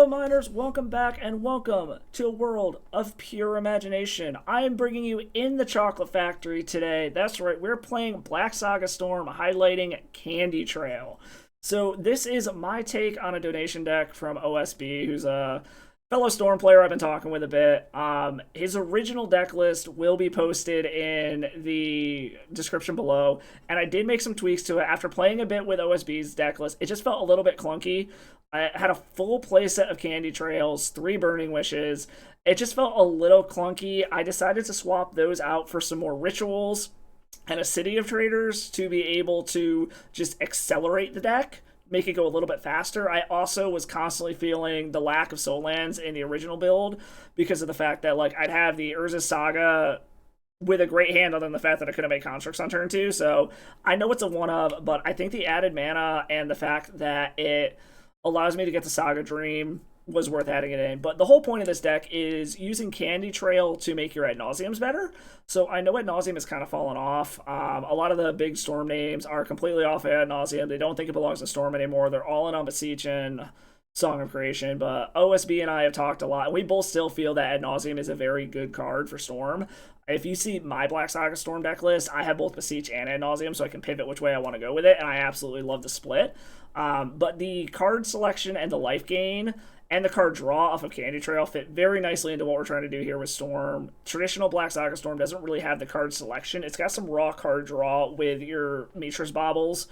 Hello Miners, welcome back and welcome to a world of pure imagination. I am bringing you in the chocolate factory today. That's right, we're playing Black Saga Storm highlighting Candy Trail. So this is my take on a donation deck from OSB, who's a fellow Storm player I've been talking with a bit. His original deck list will be posted in the description below, and I did make some tweaks to it after playing a bit with OSB's deck list. It just felt a little bit clunky. I had a full playset of Candy Trails, 3 Burning Wishes. It just felt a little clunky. I decided to swap those out for some more rituals and a City of Traders to be able to just accelerate the deck, make it go a little bit faster. I also was constantly feeling the lack of soul lands in the original build because of the fact that I'd have the Urza Saga with a great hand other than the fact that I couldn't make constructs on turn 2. So I know it's a one of, but I think the added mana and the fact that it allows me to get the Saga Dream was worth adding it in. But the whole point of this deck is using Candy Trail to make your ad nauseams better. So I know ad nauseam has kind of fallen off. A lot of the big Storm names are completely off ad nauseam. They don't think it belongs to Storm anymore. They're all in on Beseech and Song of Creation. But OSB and I have talked a lot. We both still feel that ad nauseam is a very good card for Storm. If you see my Black Saga Storm deck list, I have both Beseech and ad nauseam, so I can pivot which way I want to go with it, and I absolutely love the split. But the card selection and the life gain and the card draw off of Candy Trail fit very nicely into what we're trying to do here with Storm. Traditional Black Saga Storm doesn't really have the card selection. It's got some raw card draw with your Mishra's Baubles,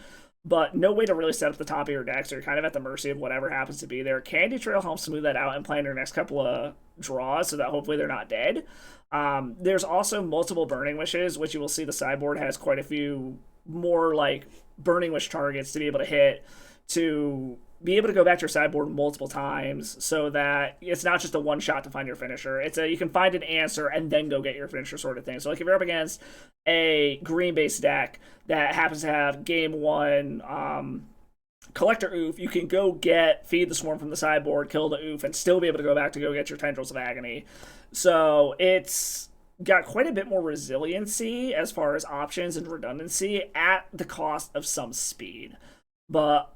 but no way to really set up the top of your deck, so you're kind of at the mercy of whatever happens to be there. Candy Trail helps smooth that out and plan your next couple of draws so that hopefully they're not dead. There's also multiple Burning Wishes, which you will see the sideboard has quite a few more Burning Wish targets to be able to hit, to be able to go back to your sideboard multiple times so that it's not just a one shot to find your finisher. It's you can find an answer and then go get your finisher sort of thing. So if you're up against a green based deck that happens to have game 1 Collector Oof, you can go feed the Swarm from the sideboard, kill the Oof, and still be able to go back to go get your Tendrils of Agony. So it's got quite a bit more resiliency as far as options and redundancy at the cost of some speed. But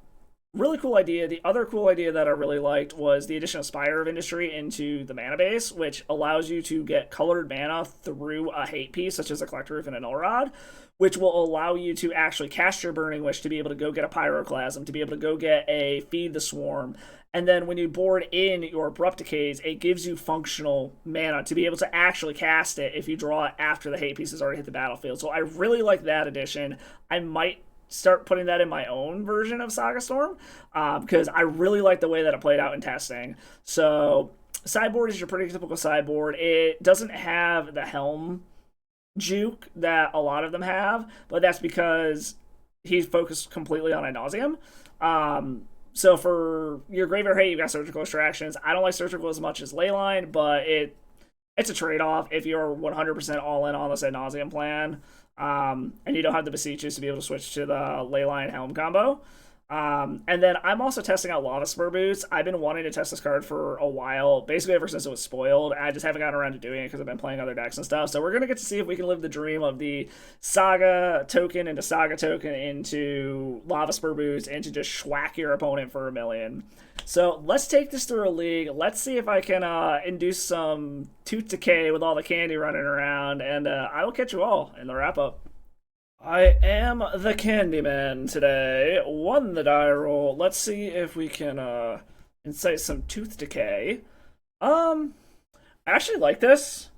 really cool idea. The other cool idea that I really liked was the addition of Spire of Industry into the mana base, which allows you to get colored mana through a hate piece, such as a Collector Roof and a Null Rod, which will allow you to actually cast your Burning Wish to be able to go get a Pyroclasm, to be able to go get a Feed the Swarm. And then when you board in your Abrupt Decays, it gives you functional mana to be able to actually cast it if you draw it after the hate piece has already hit the battlefield. So I really like that addition. I might start putting that in my own version of Saga Storm because I really like the way that it played out in testing. So sideboard is your pretty typical sideboard. It doesn't have the Helm juke that a lot of them have, but that's because he's focused completely on ad nauseam. So for your Graveyard Hate, you've got Surgical Extractions. I don't like Surgical as much as Leyline, but it's a trade-off if you're 100% all in on this ad nauseam plan. And you don't have the Beseeches to be able to switch to the Leyline Helm combo. And then I'm also testing out Lava Spur Boots. I've been wanting to test this card for a while, basically ever since it was spoiled. I just haven't gotten around to doing it because I've been playing other decks and stuff. So we're going to get to see if we can live the dream of the Saga token into Saga token into Lava Spur Boots and to just schwack your opponent for 1,000,000. So let's take this through a league. Let's see if I can induce some tooth decay with all the candy running around, and I will catch you all in the wrap-up. I am the Candyman today. Won the die roll. Let's see if we can incite some tooth decay. I actually like this.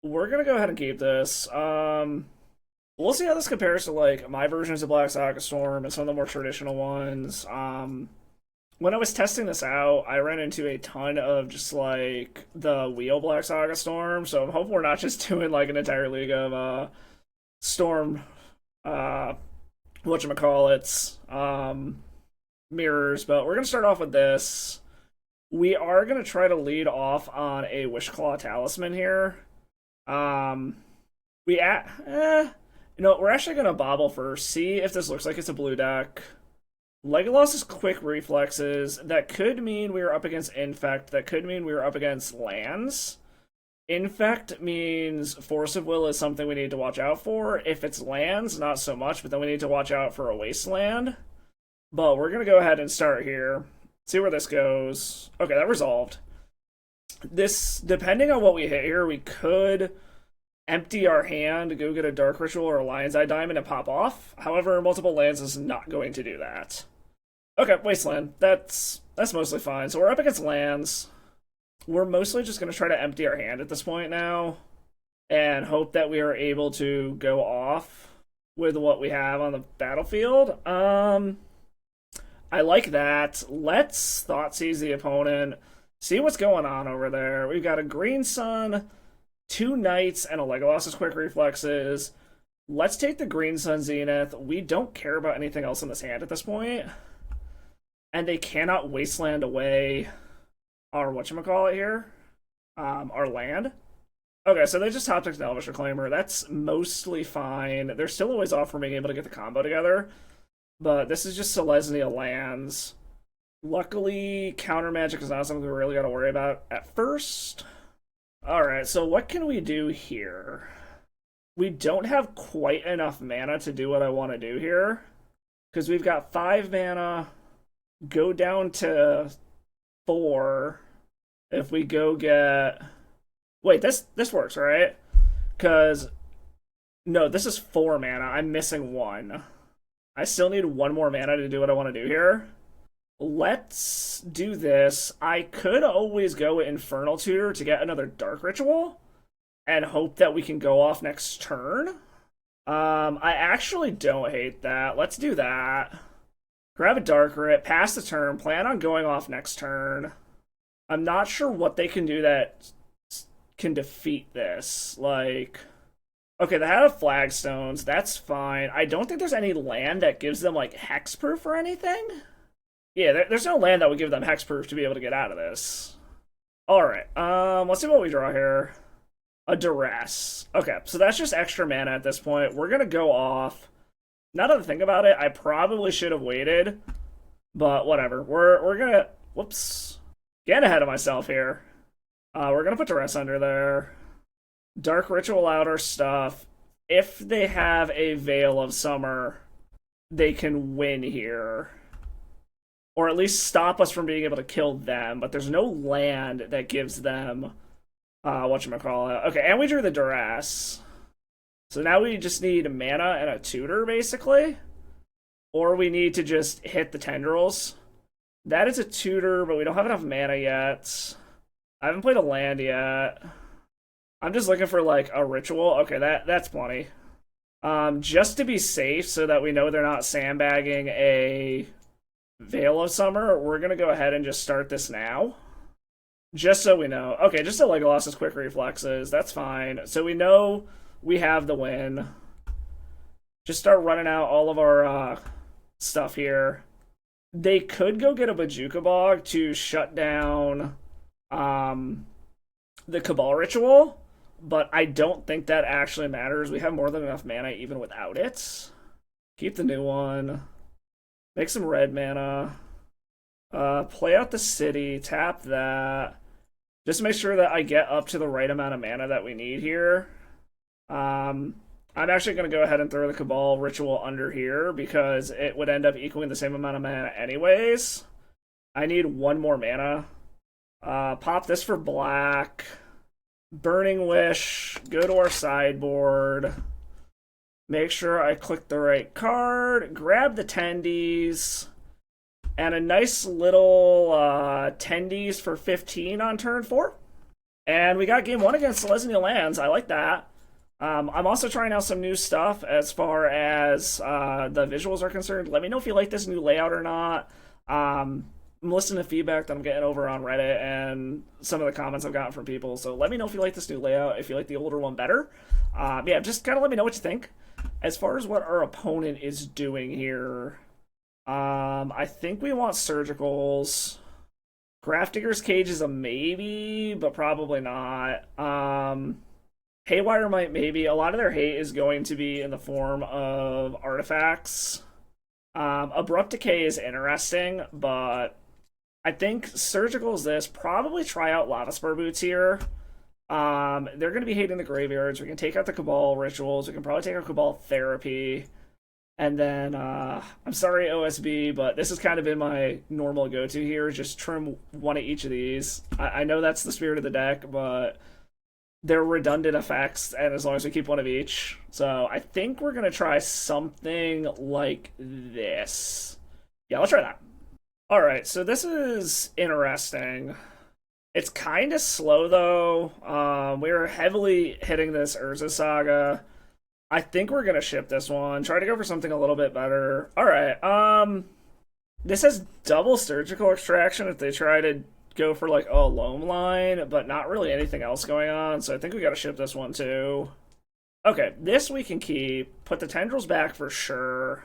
We're gonna go ahead and keep this. We'll see how this compares to my versions of Black Saga Storm and some of the more traditional ones. When I was testing this out, I ran into a ton of just the wheel Black Saga Storm, so I'm hoping we're not just doing an entire league of Storm whatchamacallits, mirrors, but we're gonna start off with this. We are gonna try to lead off on a Wishclaw Talisman here. We're actually gonna bobble first, see if this looks like it's a blue deck. Legolas's quick reflexes, that could mean we were up against Infect, that could mean we were up against lands. Infect means Force of Will is something we need to watch out for. If it's lands, not so much, but then we need to watch out for a Wasteland. But we're going to go ahead and start here. See where this goes. Okay, that resolved. This, depending on what we hit here, we could empty our hand, go get a Dark Ritual or a Lion's Eye Diamond and pop off. However, multiple lands is not going to do that. Okay, Wasteland. That's mostly fine. So we're up against lands. We're mostly just going to try to empty our hand at this point now and hope that we are able to go off with what we have on the battlefield. I like that. Let's Thoughtseize the opponent. See what's going on over there. We've got a Green Sun, 2 Knights, and a Legolas's Quick Reflexes. Let's take the Green Sun Zenith. We don't care about anything else in this hand at this point. And they cannot Wasteland away our whatchamacallit here. Our land. Okay, so they just top-decked an Elvish Reclaimer. That's mostly fine. They're still always off for being able to get the combo together. But this is just Selesnya lands. Luckily, counter magic is not something we really got to worry about at first. Alright, so what can we do here? We don't have quite enough mana to do what I want to do here. Because we've got 5 mana. Go down to 4. If we go get... Wait, this works, right? Because... No, this is 4 mana. I'm missing 1. I still need 1 more mana to do what I want to do here. Let's do this. I could always go Infernal Tutor to get another Dark Ritual and hope that we can go off next turn. I actually don't hate that. Let's do that. Grab a Dark Rit, pass the turn, plan on going off next turn. I'm not sure what they can do that can defeat this. Like... Okay, they have flagstones. That's fine. I don't think there's any land that gives them, like, hexproof or anything. Yeah, there's no land that would give them hexproof to be able to get out of this. Alright, let's see what we draw here. A Duress. Okay, so that's just extra mana at this point. We're gonna go off. Now that I think about it, I probably should have waited. But whatever. We're gonna... Whoops. Getting ahead of myself here. We're gonna put Duress under there. Dark Ritual out our stuff. If they have a Veil of Summer, they can win here. Or at least stop us from being able to kill them. But there's no land that gives them... whatchamacallit. Okay, and we drew the Duress. So now we just need mana and a tutor, basically. Or we need to just hit the Tendrils. That is a tutor, but we don't have enough mana yet. I haven't played a land yet. I'm just looking for, like, a ritual. Okay, that's plenty. Just to be safe, so that we know they're not sandbagging a Veil of Summer, we're going to go ahead and just start this now. Just so we know. Okay, just a Legolas's Quick Reflexes. That's fine. So we know we have the win. Just start running out all of our stuff here. They could go get a Bojuka Bog to shut down the Cabal Ritual. But I don't think that actually matters. We have more than enough mana even without it. Keep the new one. Make some red mana. Play out the city. Tap that. Just make sure that I get up to the right amount of mana that we need here. I'm actually going to go ahead and throw the Cabal Ritual under here because it would end up equaling the same amount of mana anyways. I need 1 more mana. Pop this for black. Burning Wish, go to our sideboard, make sure I click the right card, grab the Tendies, and a nice little Tendies for 15 on turn 4. And we got game 1 against Selesnya lands. I like that. I'm also trying out some new stuff as far as the visuals are concerned. Let me know if you like this new layout or not. I'm listening to feedback that I'm getting over on Reddit and some of the comments I've gotten from people. So let me know if you like this new layout, if you like the older one better. Yeah, just kind of let me know what you think. As far as what our opponent is doing here, I think we want Surgicals. Grafdigger's Cage is a maybe, but probably not. Haywire might maybe. A lot of their hate is going to be in the form of artifacts. Abrupt Decay is interesting, but I think Surgical's this. Probably try out Lava Spur Boots here. They're going to be hating the graveyards. We can take out the Cabal Rituals. We can probably take out Cabal Therapy. And then, I'm sorry, OSB, but this has kind of been my normal go-to here. Just trim one of each of these. I know that's the spirit of the deck, but they're redundant effects, and as long as we keep one of each. So I think we're going to try something like this. Yeah, let's try that. Alright, so this is interesting. It's kind of slow, though. We were heavily hitting this Urza Saga. I think we're gonna ship this one. Try to go for something a little bit better. Alright, this has double surgical extraction if they try to go for like a loam line, but not really anything else going on, so I think we gotta ship this one too. Okay, this we can keep. Put the tendrils back for sure.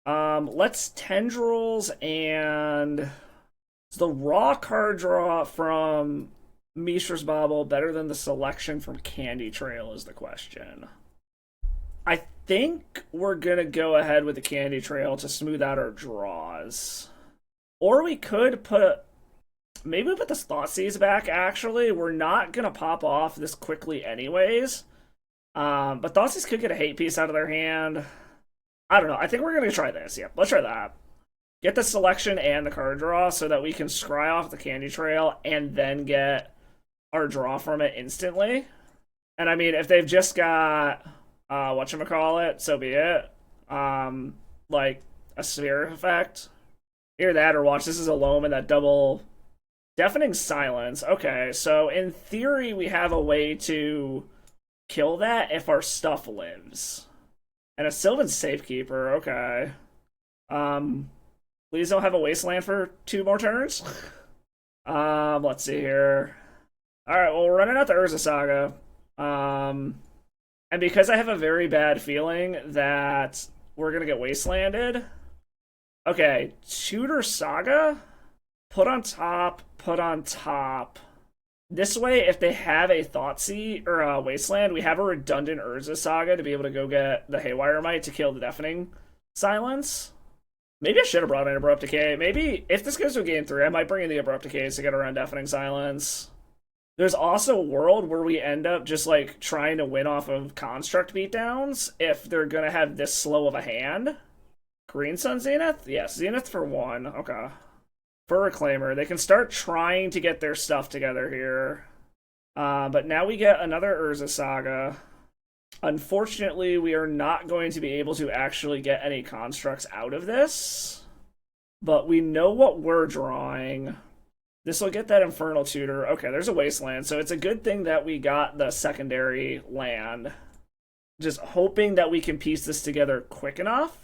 Let's tendrils and is the raw card draw from Mishra's Bauble better than the selection from Candy Trail is the question. I think we're gonna go ahead with the Candy Trail to smooth out our draws. Or we could put... Maybe we put the Thoughtseize back, actually. We're not gonna pop off this quickly anyways. But Thoughtseize could get a hate piece out of their hand. I don't know. I think we're gonna try this. Yep, let's try that. Get the selection and the card draw so that we can scry off the Candy Trail and then get our draw from it instantly. And I mean, if they've just got... whatchamacallit, so be it. Like, a sphere effect. Either that or watch, this is a loam and that double deafening silence. Okay, so in theory we have a way to kill that if our stuff lives. And a Sylvan Safekeeper, okay. Please don't have a Wasteland for 2 more turns. Let's see here. Alright, well, we're running out the Urza Saga. And because I have a very bad feeling that we're going to get wastelanded. Okay, Tutor Saga? Put on top, put on top. This way, if they have a Thoughtseize or a Wasteland, we have a redundant Urza Saga to be able to go get the Haywire Mite to kill the Deafening Silence. Maybe I should have brought in Abrupt Decay. Maybe, if this goes to game 3, I might bring in the Abrupt Decays to get around Deafening Silence. There's also a world where we end up just, like, trying to win off of Construct beatdowns if they're gonna have this slow of a hand. Green Sun Zenith? Yes, Zenith for 1. Okay. For Reclaimer. They can start trying to get their stuff together here. But now we get another Urza Saga. Unfortunately, we are not going to be able to actually get any constructs out of this. But we know what we're drawing. This will get that Infernal Tutor. Okay, there's a Wasteland, so it's a good thing that we got the secondary land. Just hoping that we can piece this together quick enough.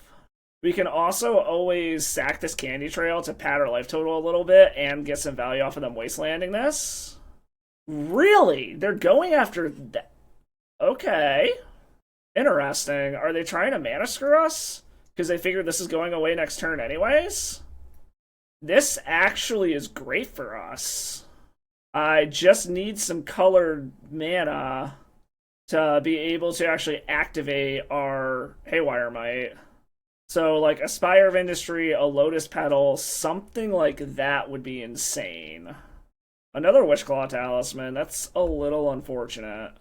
We can also always sack this Candy Trail to pad our life total a little bit and get some value off of them Wastelanding this. Really? They're going after that? Okay. Interesting. Are they trying to mana screw us? Because they figured this is going away next turn anyways? This actually is great for us. I just need some colored mana to be able to actually activate our Haywire Mite. So, like, a Spire of Industry, a Lotus Petal, something like that would be insane. Another Witchclaw Talisman, that's a little unfortunate.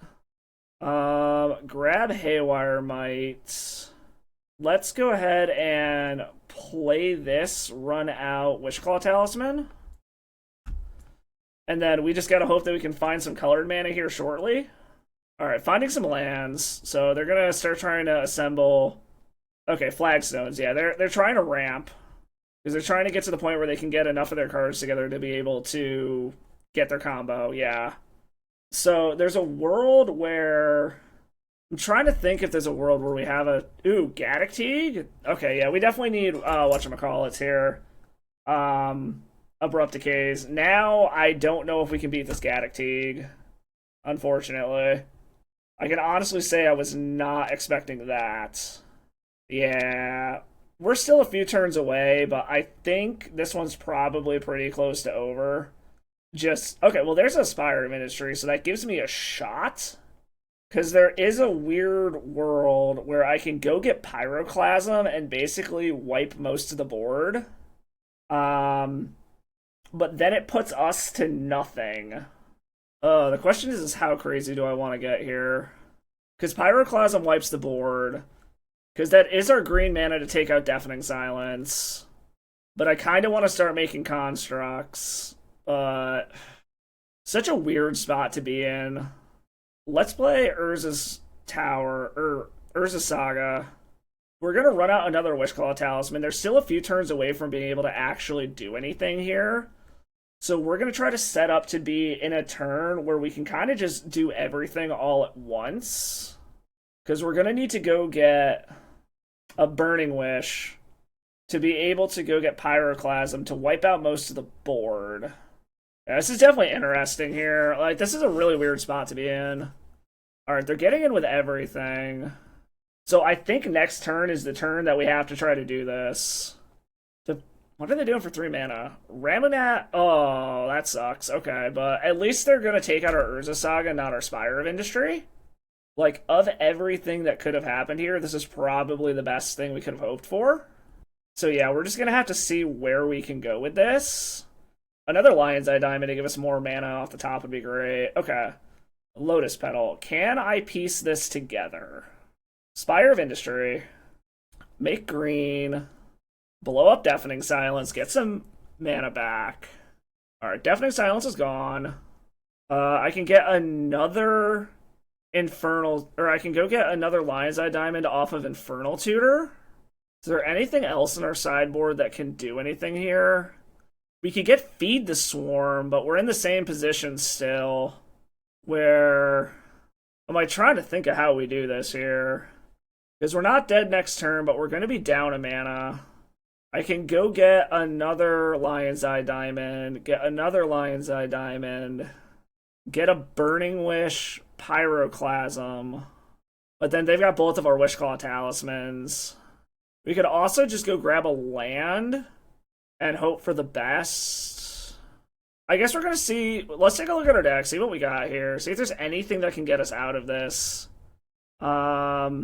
Grab Haywire Mite. Let's go ahead and play this, run out Witchclaw Talisman. And then we just gotta hope that we can find some colored mana here shortly. Alright, finding some lands. So they're gonna start trying to assemble... Okay, Flagstones, yeah, they're trying to ramp. Because they're trying to get to the point where they can get enough of their cards together to be able to get their combo, yeah. So there's a world where... I'm trying to think if there's a world where we have a... Ooh, Gaddock Teague? Okay, yeah, we definitely need whatchamacallits here. Abrupt Decays. Now, I don't know if we can beat this Gaddock Teague. Unfortunately. I can honestly say I was not expecting that. Yeah. We're still a few turns away, but I think this one's probably pretty close to over. Just... Okay, well, there's a Spire of Ministry, so that gives me a shot. Because there is a weird world where I can go get Pyroclasm and basically wipe most of the board. But then it puts us to nothing. The question is how crazy do I want to get here? Because Pyroclasm wipes the board. Because that is our green mana to take out Deafening Silence. But I kind of want to start making constructs. But such a weird spot to be in. Let's play Urza's Tower, or Urza's Saga. We're going to run out another Wishclaw Talisman. They're still a few turns away from being able to actually do anything here. So we're going to try to set up to be in a turn where we can kind of just do everything all at once. Because we're going to need to go get a Burning Wish to be able to go get Pyroclasm to wipe out most of the board. Yeah, this is definitely interesting here. Like, this is a really weird spot to be in. Alright, they're getting in with everything. So I think next turn is the turn that we have to try to do this. What are they doing for 3 mana? Ramunat? Oh, that sucks. Okay, but at least they're going to take out our Urza Saga, not our Spire of Industry. Like, of everything that could have happened here, this is probably the best thing we could have hoped for. So yeah, we're just going to have to see where we can go with this. Another Lion's Eye Diamond to give us more mana off the top would be great. Okay. Lotus Petal. Can I piece this together? Spire of Industry. Make green. Blow up Deafening Silence. Get some mana back. Alright, Deafening Silence is gone. I can get another Infernal... Or I can go get another Lion's Eye Diamond off of Infernal Tutor. Is there anything else in our sideboard that can do anything here? We could get Feed the Swarm, but we're in the same position still. Where... Am I trying to think of how we do this here? Because we're not dead next turn, but we're going to be down a mana. I can go get another Lion's Eye Diamond, get another Lion's Eye Diamond, get a Burning Wish, Pyroclasm. But then they've got both of our Wishclaw Talismans. We could also just go grab a land and hope for the best. I guess we're going to see... Let's take a look at our deck, see what we got here. See if there's anything that can get us out of this. Yeah...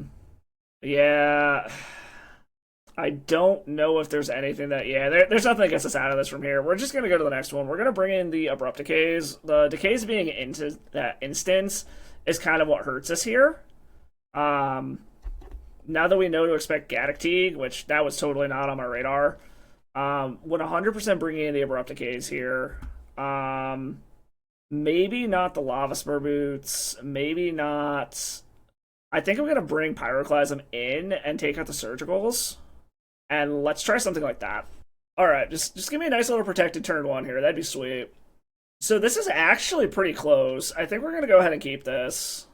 I don't know if there's anything that... Yeah, there's nothing that gets us out of this from here. We're just going to go to the next one. We're going to bring in the Abrupt Decays. The Decays being into that instance is kind of what hurts us here. Now that we know to expect Gaddock, which that was totally not on my radar, would 100% bring in the Abrupt Decays here. Maybe not the Lava Spur Boots. Maybe not... I think I'm going to bring Pyroclasm in and take out the Surgicals. And let's try something like that. Alright, just give me a nice little protected turn 1 here. That'd be sweet. So this is actually pretty close. I think we're going to go ahead and keep this.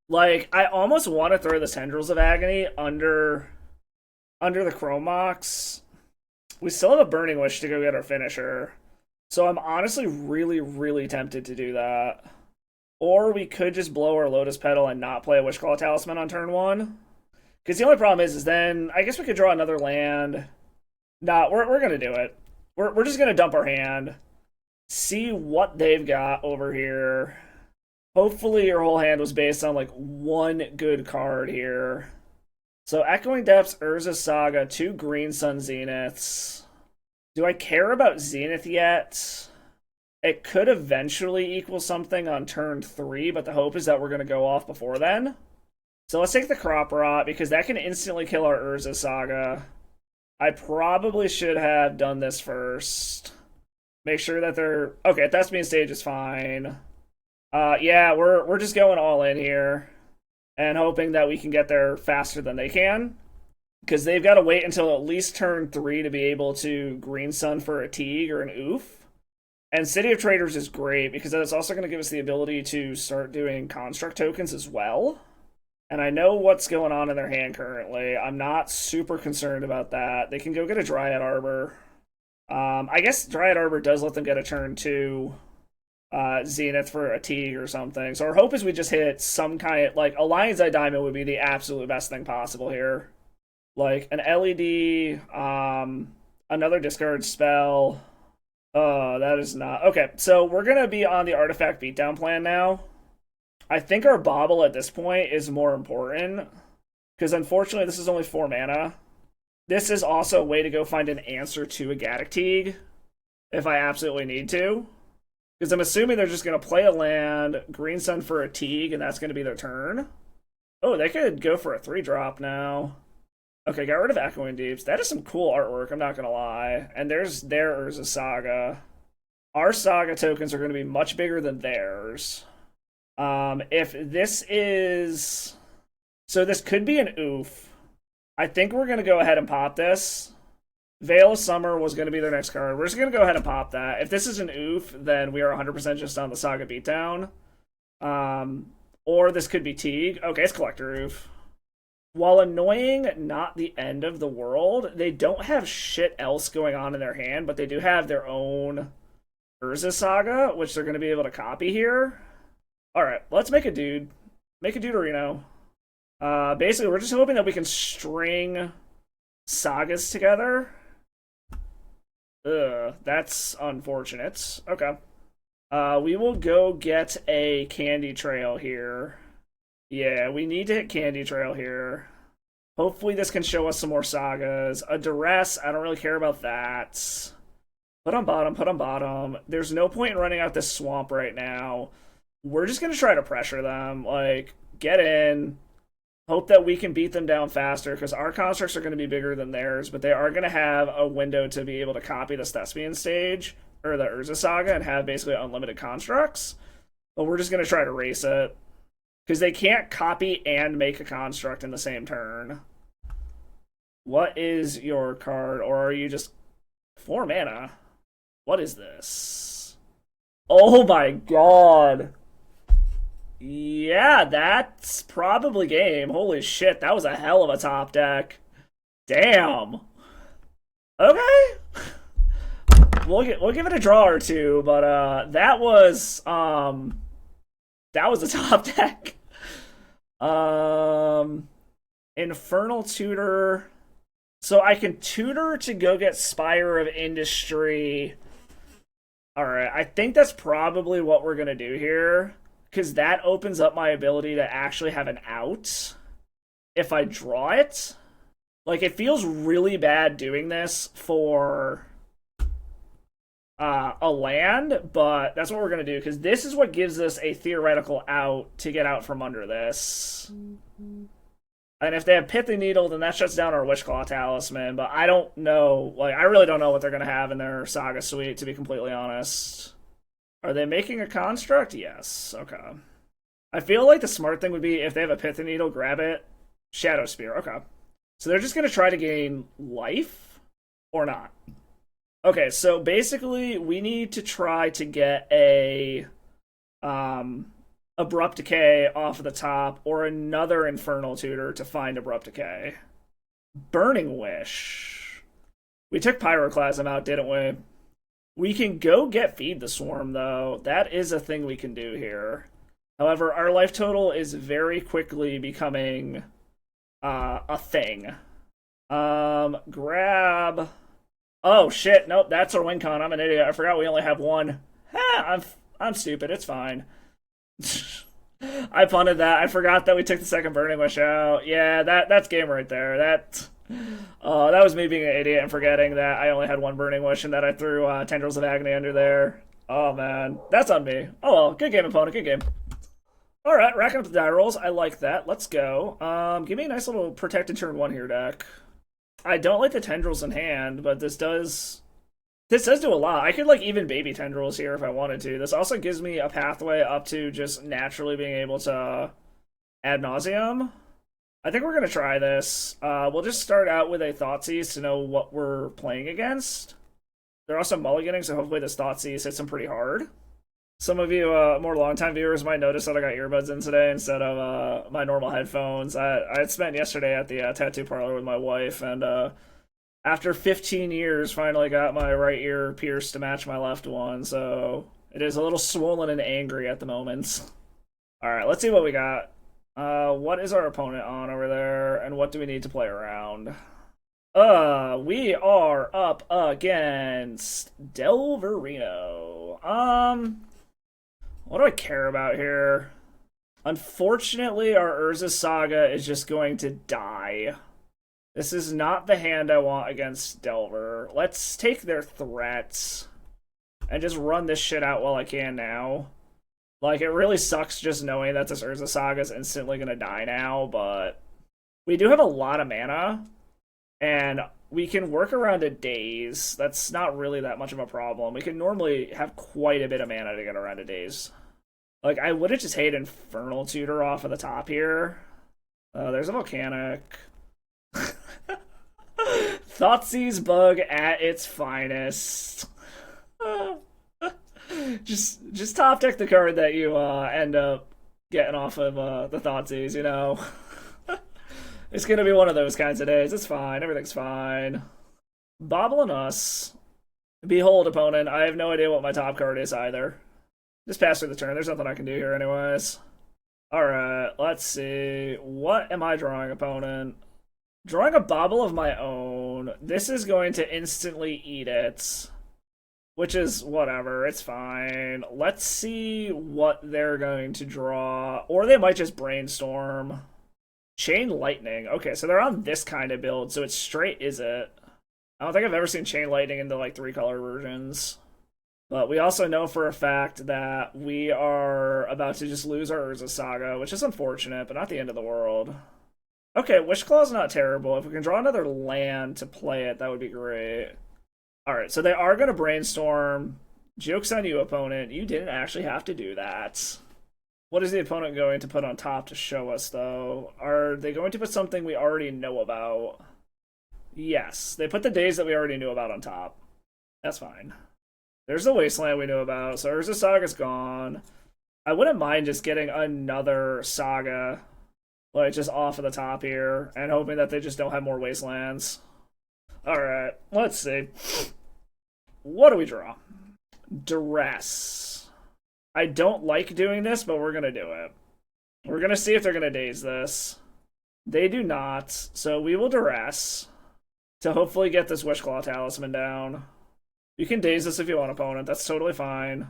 Like, I almost want to throw the Tendrils of Agony under the Chrome Mox. We still have a Burning Wish to go get our finisher. So I'm honestly really, really tempted to do that. Or we could just blow our Lotus Petal and not play a Wishclaw Talisman on turn 1. Because the only problem is then I guess we could draw another land. Nah, we're going to do it. We're just going to dump our hand. See what they've got over here. Hopefully your whole hand was based on like one good card here. So Echoing Depths, Urza's Saga, 2 Green Sun Zeniths. Do I care about Zenith yet? It could eventually equal something on turn 3, but the hope is that we're going to go off before then. So let's take the Crop Rot, because that can instantly kill our Urza Saga. I probably should have done this first. Make sure that they're... Okay, Thespian Stage is fine. Yeah, we're just going all in here. And hoping that we can get there faster than they can. Because they've got to wait until at least turn 3 to be able to Green Sun for a Teague or an Oof. And City of Traders is great, because that's also going to give us the ability to start doing Construct tokens as well. And I know what's going on in their hand currently. I'm not super concerned about that. They can go get a Dryad Arbor. I guess Dryad Arbor does let them get a turn 2 Zenith for a Teague or something. So our hope is we just hit some kind of... Like, a Lion's Eye Diamond would be the absolute best thing possible here. Like, an LED, another discard spell... Oh, that is not... Okay, so we're going to be on the Artifact Beatdown plan now. I think our Bauble at this point is more important. Because unfortunately, this is only 4 mana. This is also a way to go find an answer to a Gaddock, if I absolutely need to. Because I'm assuming they're just going to play a land, Green Sun for a Teague, and that's going to be their turn. Oh, they could go for a 3-drop now. Okay, got rid of Echoing Deeps. That is some cool artwork, I'm not gonna lie. And there's their Urza Saga. Our Saga tokens are gonna be much bigger than theirs. If this is... So this could be an oof. I think we're gonna go ahead and pop this. Veil of Summer was going to be their next card. We're just going to go ahead and pop that. If this is an oof, then we are 100% just on the Saga beatdown. Or this could be Teague. Okay, it's Collector Oof. While annoying, not the end of the world, they don't have shit else going on in their hand, but they do have their own Urza Saga, which they're going to be able to copy here. Alright, let's make a dude. Make a Deuterino. Basically, we're just hoping that we can string Sagas together. Ugh, that's unfortunate. Okay. We will go get a Candy Trail here. Yeah, we need to hit Candy Trail here. Hopefully this can show us some more Sagas. A Duress, I don't really care about that. Put on bottom, put on bottom. There's no point in running out this swamp right now. We're just gonna try to pressure them. Like, get in. Hope that we can beat them down faster, because our constructs are going to be bigger than theirs, but they are going to have a window to be able to copy the Thespian stage, or the Urza Saga, and have basically unlimited constructs. But we're just going to try to race it, because they can't copy and make a construct in the same turn. What is your card, or are you just 4 mana? What is this? Oh my god! Yeah, that's probably game. Holy shit, that was a hell of a top deck. Damn. Okay. We'll give it a draw or two, but that was a top deck. Infernal Tutor. So I can tutor to go get Spire of Industry. Alright, I think that's probably what we're gonna do here, because that opens up my ability to actually have an out if I draw it. Like, it feels really bad doing this for a land, but that's what we're going to do, because this is what gives us a theoretical out to get out from under this. And if they have Pithy Needle, then that shuts down our Witchclaw Talisman, but I don't know. Like, I really don't know what they're going to have in their Saga suite, to be completely honest. Are they making a construct? Yes. Okay. I feel like the smart thing would be, if they have a Pithy Needle, grab it. Shadow Spear. Okay. So they're just going to try to gain life? Or not? Okay, so basically, we need to try to get a Abrupt Decay off of the top, or another Infernal Tutor to find Abrupt Decay. Burning Wish. We took Pyroclasm out, didn't we? We can go get Feed the Swarm, though. That is a thing we can do here. However, our life total is very quickly becoming a thing. Grab... Oh, shit. Nope, that's our win con. I'm an idiot. I forgot we only have one. I'm stupid. It's fine. I punted that. I forgot that we took the second Burning Wish out. Yeah, that's game right there. That was me being an idiot and forgetting that I only had one Burning Wish and that I threw Tendrils of Agony under there. Oh, man. That's on me. Oh, well. Good game, opponent. Good game. Alright, racking up the die rolls. I like that. Let's go. Give me a nice little protected turn 1 here deck. I don't like the Tendrils in hand, but this does do a lot. I could, like, even baby Tendrils here if I wanted to. This also gives me a pathway up to just naturally being able to ad nauseum. I think we're going to try this. We'll just start out with a Thoughtseize to know what we're playing against. They're also mulliganing, so hopefully this Thoughtseize hits them pretty hard. Some of you more longtime viewers might notice that I got earbuds in today instead of my normal headphones. I had spent yesterday at the tattoo parlor with my wife, and after 15 years, finally got my right ear pierced to match my left one, so it is a little swollen and angry at the moment. Alright, let's see what we got. What is our opponent on over there, and what do we need to play around? We are up against Delverino. What do I care about here? Unfortunately, our Urza Saga is just going to die. This is not the hand I want against Delver. Let's take their threats and just run this shit out while I can now. Like, it really sucks just knowing that this Urza Saga is instantly going to die now, but we do have a lot of mana. And we can work around a daze. That's not really that much of a problem. We can normally have quite a bit of mana to get around a daze. Like, I would have just hated Infernal Tutor off of the top here. There's a Volcanic. Thoughtseize Bug at its finest. Just top deck the card that you end up getting off of the Thoughtseize, you know? It's gonna be one of those kinds of days. It's fine. Everything's fine. Bobbling us. Behold, opponent. I have no idea what my top card is either. Just pass through the turn. There's nothing I can do here anyways. Alright, let's see. What am I drawing, opponent? Drawing a Bobble of my own. This is going to instantly eat it. Which is whatever. It's fine. Let's see what they're going to draw. Or they might just brainstorm. Chain Lightning. Okay, so they're on this kind of build, so it's straight Izzet. I don't think I've ever seen Chain Lightning in the, like, 3-color versions. But we also know for a fact that we are about to just lose our Urza Saga, which is unfortunate, but not the end of the world. Okay, Wishclaw's not terrible. If we can draw another land to play it, that would be great. Alright, so they are going to brainstorm. Joke's on you, opponent. You didn't actually have to do that. What is the opponent going to put on top to show us, though? Are they going to put something we already know about? Yes, they put the days that we already knew about on top. That's fine. There's the Wasteland we knew about, so Urza Saga's gone. I wouldn't mind just getting another Saga, like, just off of the top here, and hoping that they just don't have more Wastelands. Alright, let's see. What do we draw? Duress. I don't like doing this, but we're going to do it. We're going to see if they're going to daze this. They do not, so we will Duress to hopefully get this Wishclaw Talisman down. You can daze this if you want, opponent. That's totally fine.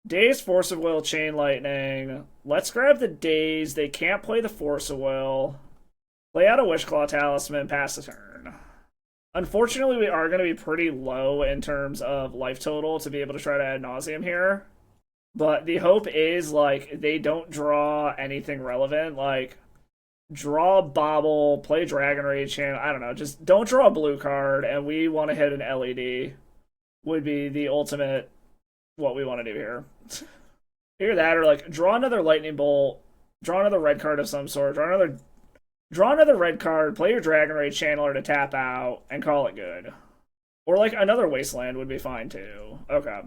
Daze, Force of Will, Chain Lightning. Let's grab the daze. They can't play the Force of Will. Play out a Wishclaw Talisman, pass the turn. Unfortunately, we are going to be pretty low in terms of life total to be able to try to Ad Nauseam here. But the hope is, like, they don't draw anything relevant. Like, draw Bobble, play Dragon Rage Channel. I don't know. Just don't draw a blue card, and we want to hit an LED. Would be the ultimate what we want to do here. Either that, or, like, draw another Lightning Bolt, draw another red card of some sort, draw another red card, play your Dragon Rage Channeler to tap out, and call it good. Or, like, another Wasteland would be fine, too. Okay.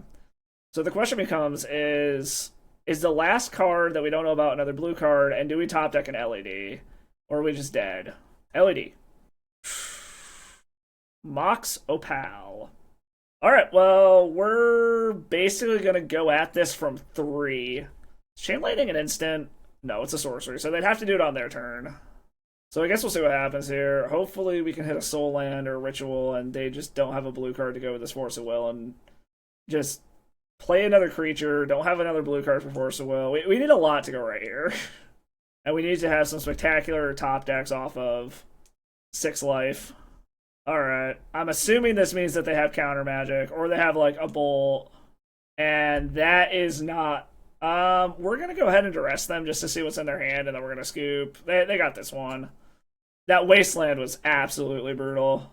So the question becomes, is the last card that we don't know about another blue card, and do we top deck an LED? Or are we just dead? LED. Mox Opal. Alright, well, we're basically going to go at this from 3. Chain Lightning an instant? No, it's a sorcery, so they'd have to do it on their turn. So I guess we'll see what happens here. Hopefully we can hit a Soul Land or a Ritual, and they just don't have a blue card to go with this Force of Will, and just play another creature, don't have another blue card for Force of Will. We need a lot to go right here. And we need to have some spectacular top decks off of 6 life. Alright, I'm assuming this means that they have counter magic, or they have, like, a bolt. And that is not... we're gonna go ahead and duress them just to see what's in their hand, and then we're gonna scoop. They got this one. That Wasteland was absolutely brutal.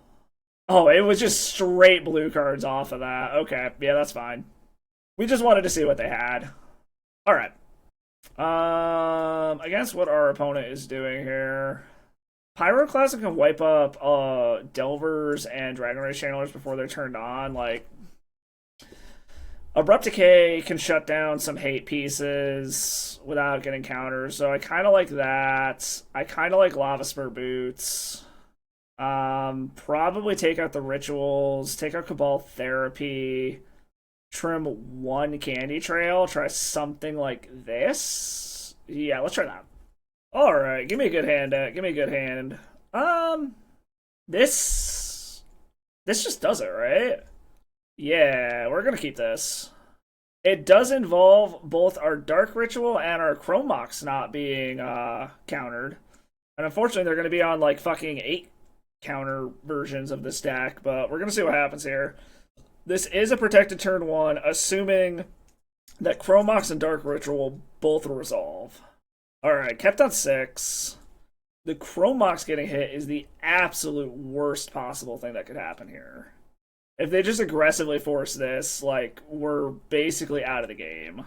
Oh, it was just straight blue cards off of that. Okay, yeah, that's fine. We just wanted to see what they had. Alright. Against what our opponent is doing here. Pyroclasm can wipe up Delvers and Dragon Rage Channelers before they're turned on. Like, Abrupt Decay can shut down some hate pieces without getting counters, so I kind of like that. I kind of like Lava Spur Boots. Probably take out the Rituals, take out Cabal Therapy, trim 1 Candy Trail, try something like this. Yeah, let's try that. Alright, give me a good hand, give me a good hand. This just does it, right? Yeah, we're gonna keep this. It does involve both our Dark Ritual and our Chrome Mox not being countered. And unfortunately, they're gonna be on, like, fucking 8 counter versions of this deck, but we're gonna see what happens here. This is a protected turn 1, assuming that Chrome Mox and Dark Ritual both resolve. Alright, kept on 6. The Chrome Mox getting hit is the absolute worst possible thing that could happen here. If they just aggressively force this, like, we're basically out of the game.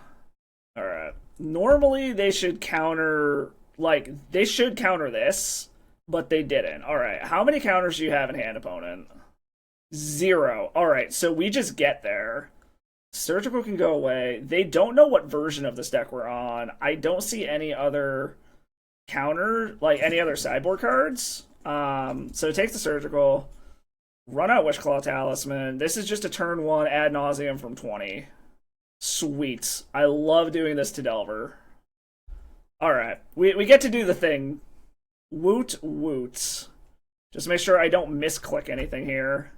Alright. Normally, they should counter... Like, they should counter this, but they didn't. Alright, how many counters do you have in hand, opponent? 0. Alright, so we just get there. Surgical can go away. They don't know what version of this deck we're on. I don't see any other counter, like any other sideboard cards. So take the Surgical, run out Witchclaw Talisman. This is just a turn 1 ad nauseum from 20. Sweet. I love doing this to Delver. Alright, we get to do the thing. Woot woot. Just make sure I don't misclick anything here.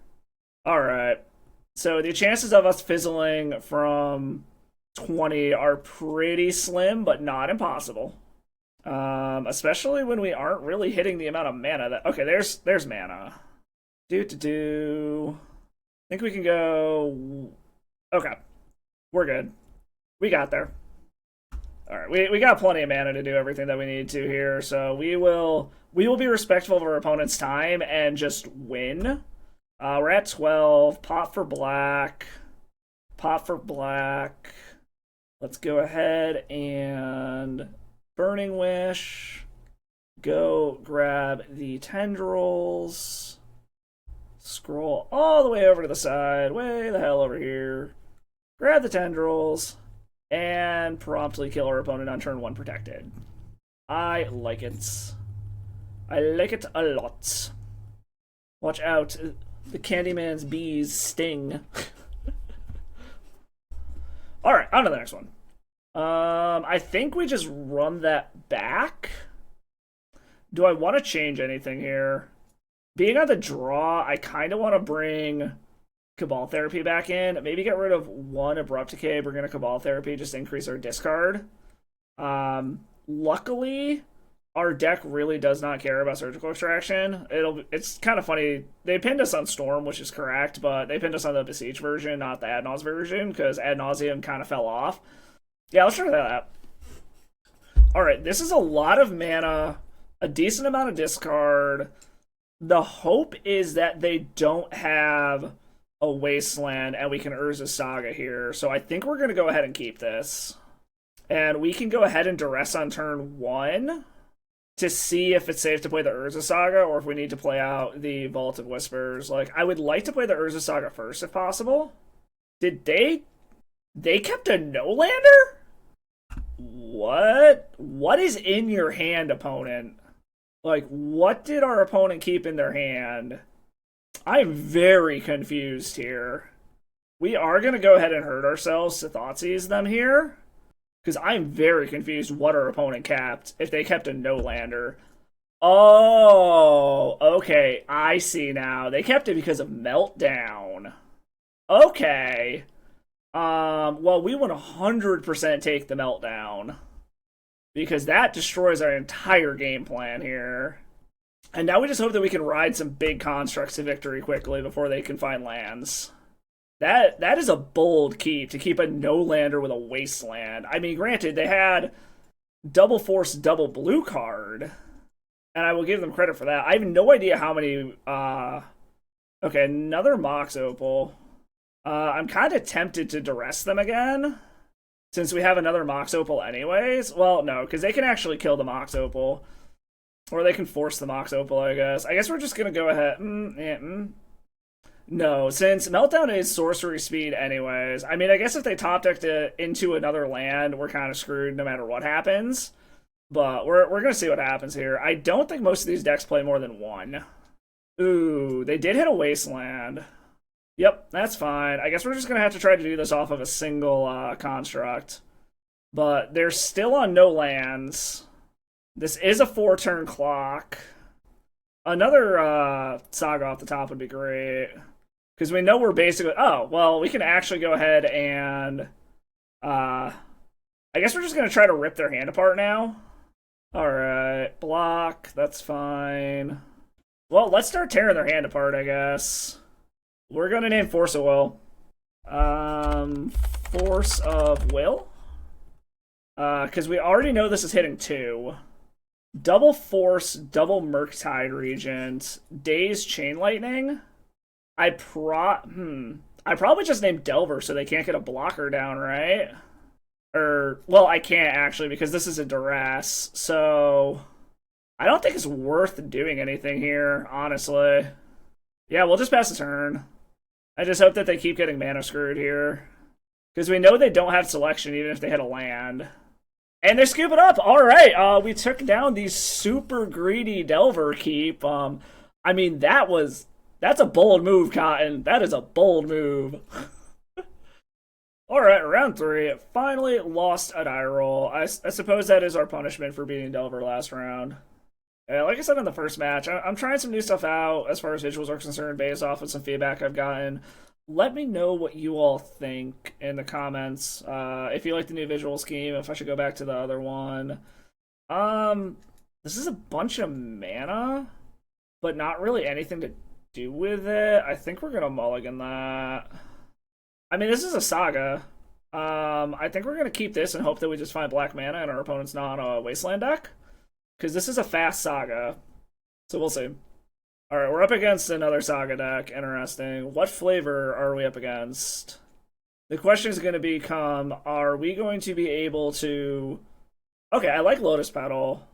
Alright. So the chances of us fizzling from 20 are pretty slim, but not impossible. Especially when we aren't really hitting the amount of mana that... Okay, there's mana. I think we can go... Okay. We're good. We got there. Alright, we got plenty of mana to do everything that we need to here, so we will be respectful of our opponent's time and just win. We're at 12. Pop for black. Pop for black. Let's go ahead and Burning Wish. Go grab the tendrils. Scroll all the way over to the side. Way the hell over here. Grab the tendrils. And promptly kill our opponent on turn 1 protected. I like it. I like it a lot. Watch out. The Candyman's bees sting. Alright, on to the next one. I think we just run that back. Do I want to change anything here? Being on the draw, I kind of want to bring Cabal Therapy back in. Maybe get rid of 1 Abrupt Decay, bring in a Cabal Therapy, just increase our discard. Luckily, our deck really does not care about Surgical Extraction. It's kind of funny. They pinned us on Storm, which is correct, but they pinned us on the Beseech version, not the Ad Nauseam version, because Ad Nauseam kind of fell off. Yeah, let's try that out. Alright, this is a lot of mana, a decent amount of discard. The hope is that they don't have a Wasteland and we can Urza Saga here, so I think we're going to go ahead and keep this. And we can go ahead and Duress on turn 1 to see if it's safe to play the Urza Saga or if we need to play out the Vault of Whispers. Like, I would like to play the Urza Saga first if possible. Did they kept a no-lander? What? What is in your hand, opponent? Like, what did our opponent keep in their hand? I'm very confused here. We are going to go ahead and hurt ourselves to Thoughtseize them here. Because I'm very confused what our opponent kept, if they kept a no-lander. Oh, okay, I see now. They kept it because of Meltdown. Okay. Well, we want 100% take the Meltdown. Because that destroys our entire game plan here. And now we just hope that we can ride some big constructs to victory quickly before they can find lands. That is a bold keep, to keep a no-lander with a Wasteland. I mean, granted, they had Double Force, Double Blue card, and I will give them credit for that. I have no idea how many... Okay, another Mox Opal. I'm kind of tempted to Duress them again, since we have another Mox Opal anyways. Well, no, because they can actually kill the Mox Opal. Or they can force the Mox Opal, I guess. I guess we're just going to go ahead... No, since Meltdown is sorcery speed anyways. I mean, I guess if they top decked it into another land, we're kind of screwed no matter what happens. But we're going to see what happens here. I don't think most of these decks play more than 1. Ooh, they did hit a Wasteland. Yep, that's fine. I guess we're just going to have to try to do this off of a single construct. But they're still on no lands. This is a 4-turn clock. Another Saga off the top would be great. Because we know we're basically... Oh, well, we can actually go ahead and... I guess we're just going to try to rip their hand apart now. Alright, block, that's fine. Well, let's start tearing their hand apart, I guess. We're going to name Force of Will. Force of Will? Because we already know this is hitting 2. Double Force, double Murktide Regent, Daze Chain Lightning. I probably just named Delver so they can't get a blocker down, right? Or, well, I can't actually because this is a duress, so I don't think it's worth doing anything here, honestly. Yeah, we'll just pass the turn. I just hope that they keep getting mana screwed here. Because we know they don't have selection even if they hit a land. And they scoop it up. All right, we took down the super greedy Delver keep. I mean, that's a bold move, Cotton. That is a bold move. All right, round 3. Finally lost a die roll. I suppose that is our punishment for beating Delver last round. Yeah, like I said in the first match, I'm trying some new stuff out as far as visuals are concerned based off of some feedback I've gotten. Let me know what you all think in the comments. If you like the new visual scheme, if I should go back to the other one. This is a bunch of mana, but not really anything to do with it. I think we're gonna mulligan that. I mean, this is a Saga. I think we're gonna keep this and hope that we just find black mana and our opponent's not on a Wasteland deck. Because this is a fast Saga. So we'll see. Alright, we're up against another Saga deck. Interesting. What flavor are we up against? The question is going to become, are we going to be able to... Okay, I like Lotus Petal.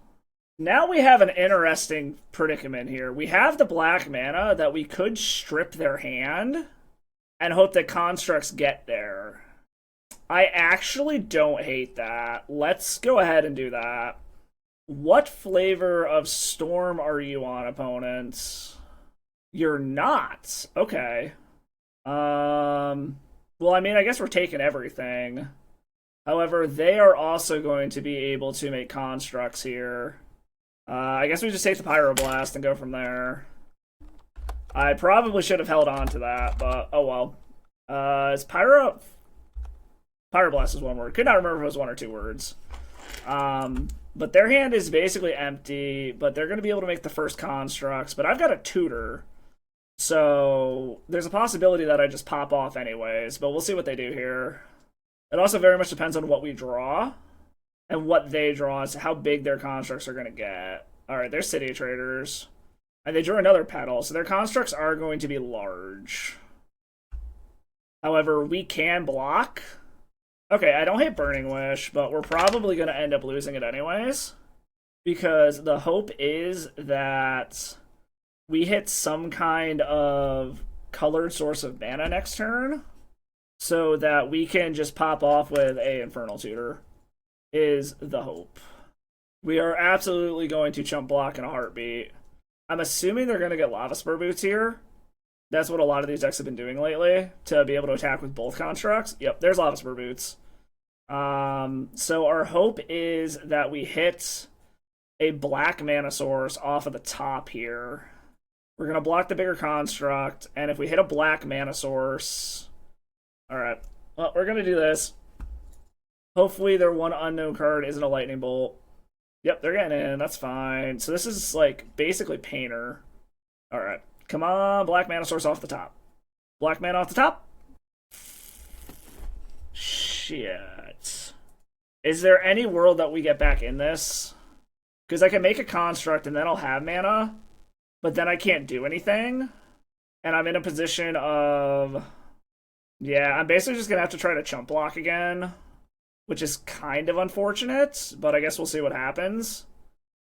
Now we have an interesting predicament here. We have the black mana that we could strip their hand and hope that constructs get there. I actually don't hate that. Let's go ahead and do that. What flavor of Storm are you on, opponents? You're not. Okay. Well, I mean, I guess we're taking everything. However, they are also going to be able to make constructs here. I guess we just take the Pyroblast and go from there. I probably should have held on to that, but oh well. Is Pyroblast is one word. Could not remember if it was one or two words. But their hand is basically empty, but they're going to be able to make the first constructs. But I've got a tutor, so there's a possibility that I just pop off anyways, but we'll see what they do here. It also very much depends on what we draw and what they draw as to how big their constructs are going to get. Alright, they're City Traders. And they drew another petal, so their constructs are going to be large. However, we can block. Okay, I don't hate Burning Wish, but we're probably going to end up losing it anyways. Because the hope is that we hit some kind of colored source of mana next turn, so that we can just pop off with a Infernal Tutor, is the hope. We are absolutely going to chump block in a heartbeat. I'm assuming they're going to get Lava Spur Boots here. That's what a lot of these decks have been doing lately, to be able to attack with both constructs. Yep, there's Lava Spur Boots. So our hope is that we hit a black mana source off of the top here. We're going to block the bigger construct, and if we hit a black mana source... Alright, well, we're going to do this. Hopefully their one unknown card isn't a Lightning Bolt. Yep, they're getting in, that's fine. So this is, like, basically Painter. Alright. Come on, black mana source off the top. Black mana off the top. Shit. Is there any world that we get back in this? Because I can make a construct and then I'll have mana, but then I can't do anything. And I'm in a position of... Yeah, I'm basically just going to have to try to chump block again, which is kind of unfortunate, but I guess we'll see what happens.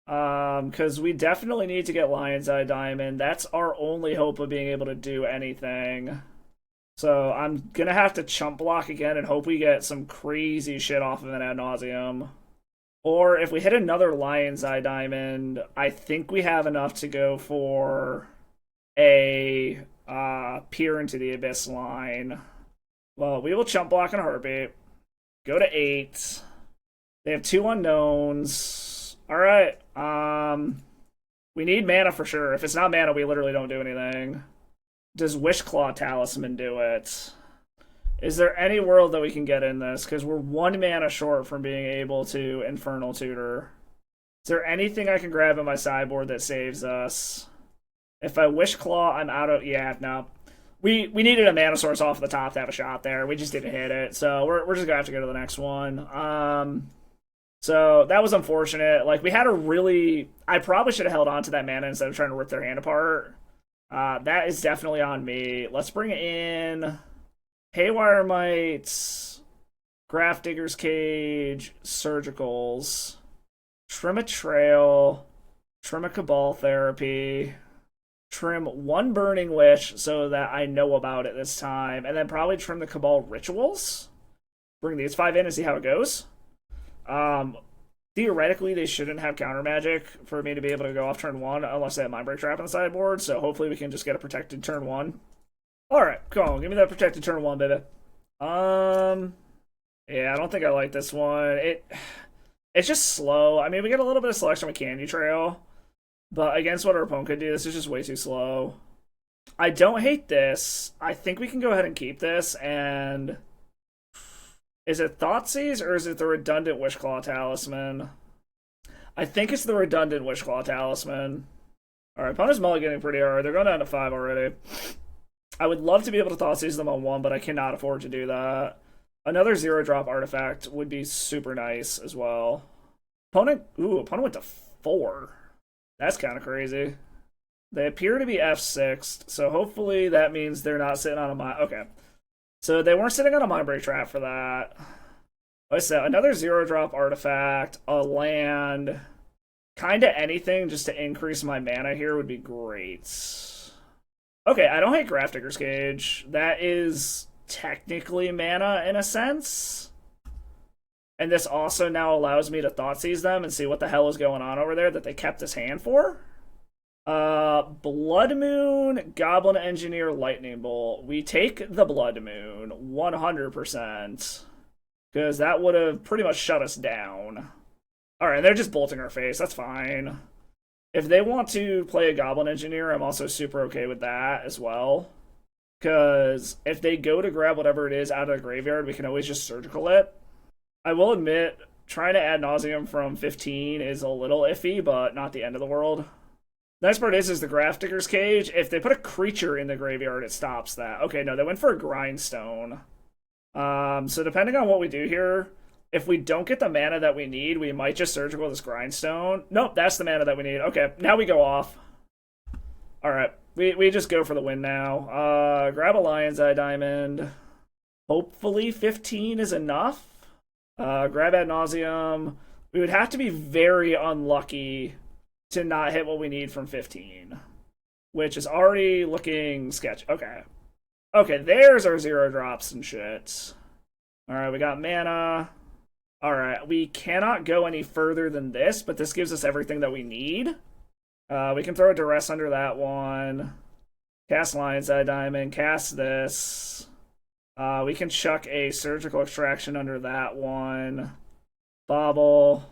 Because we definitely need to get Lion's Eye Diamond. That's our only hope of being able to do anything. So I'm gonna have to chump block again and hope we get some crazy shit off of it ad nauseum. Or if we hit another Lion's Eye Diamond, I think we have enough to go for a Peer into the Abyss line. Well, we will chump block in a heartbeat. Go to 8. They have 2 unknowns. Alright, we need mana for sure. If it's not mana, we literally don't do anything. Does Wishclaw Talisman do it? Is there any world that we can get in this? Because we're 1 mana short from being able to Infernal Tutor. Is there anything I can grab in my sideboard that saves us? If I Wishclaw, I'm out of... Yeah, no. We needed a mana source off the top to have a shot there. We just didn't hit it. So we're just going to have to go to the next one. So that was unfortunate. Like, we had a really... I probably should have held on to that mana instead of trying to rip their hand apart. That is definitely on me. Let's bring in Haywire Mites, Grafdigger's Cage, Surgicals, Trim a Trail, Trim a Cabal Therapy, trim one Burning Wish so that I know about it this time, and then probably trim the Cabal Rituals. Bring these 5 in and see how it goes. Theoretically, they shouldn't have counter magic for me to be able to go off turn 1 unless they have Mindbreak Trap on the sideboard, so hopefully we can just get a protected turn 1. Alright, come on, give me that protected turn 1, baby. Yeah, I don't think I like this one. It's just slow. I mean, we get a little bit of selection with Candy Trail, but against what our opponent could do, this is just way too slow. I don't hate this. I think we can go ahead and keep this, and... Is it Thoughtseize, or is it the redundant Wishclaw Talisman? I think it's the redundant Wishclaw Talisman. Alright, opponent's mulliganing pretty hard. They're going down to 5 already. I would love to be able to Thoughtseize them on 1, but I cannot afford to do that. Another 0-drop artifact would be super nice as well. Opponent went to 4. That's kind of crazy. They appear to be F6'd, so hopefully that means they're not sitting on a mind. Okay. So they weren't sitting on a Mindbreak Trap for that. Like I said, another 0-drop artifact, a land, kind of anything just to increase my mana here would be great. Okay, I don't hate Grafdigger's Cage. That is technically mana in a sense. And this also now allows me to Thoughtseize them and see what the hell is going on over there that they kept this hand for. Blood Moon, Goblin Engineer, Lightning Bolt. We take the Blood Moon 100%. Because that would have pretty much shut us down. Alright, they're just bolting our face. That's fine. If they want to play a Goblin Engineer, I'm also super okay with that as well. Because if they go to grab whatever it is out of the graveyard, we can always just Surgical it. I will admit, trying to Ad Nauseam from 15 is a little iffy, but not the end of the world. The nice part is the Grafdigger's Cage. If they put a creature in the graveyard, it stops that. Okay, no, they went for a Grindstone. So depending on what we do here, if we don't get the mana that we need, we might just Surgical this Grindstone. Nope, that's the mana that we need. Okay, now we go off. Alright, we just go for the win now. Grab a Lion's Eye Diamond. Hopefully 15 is enough. Grab Ad Nauseam. We would have to be very unlucky to not hit what we need from 15. Which is already looking sketchy. Okay. Okay, there's our 0-drops and shit. Alright, we got mana. Alright, we cannot go any further than this, but this gives us everything that we need. We can throw a Duress under that one. Cast Lion's Eye Diamond. Cast this. We can chuck a Surgical Extraction under that one. Bobble.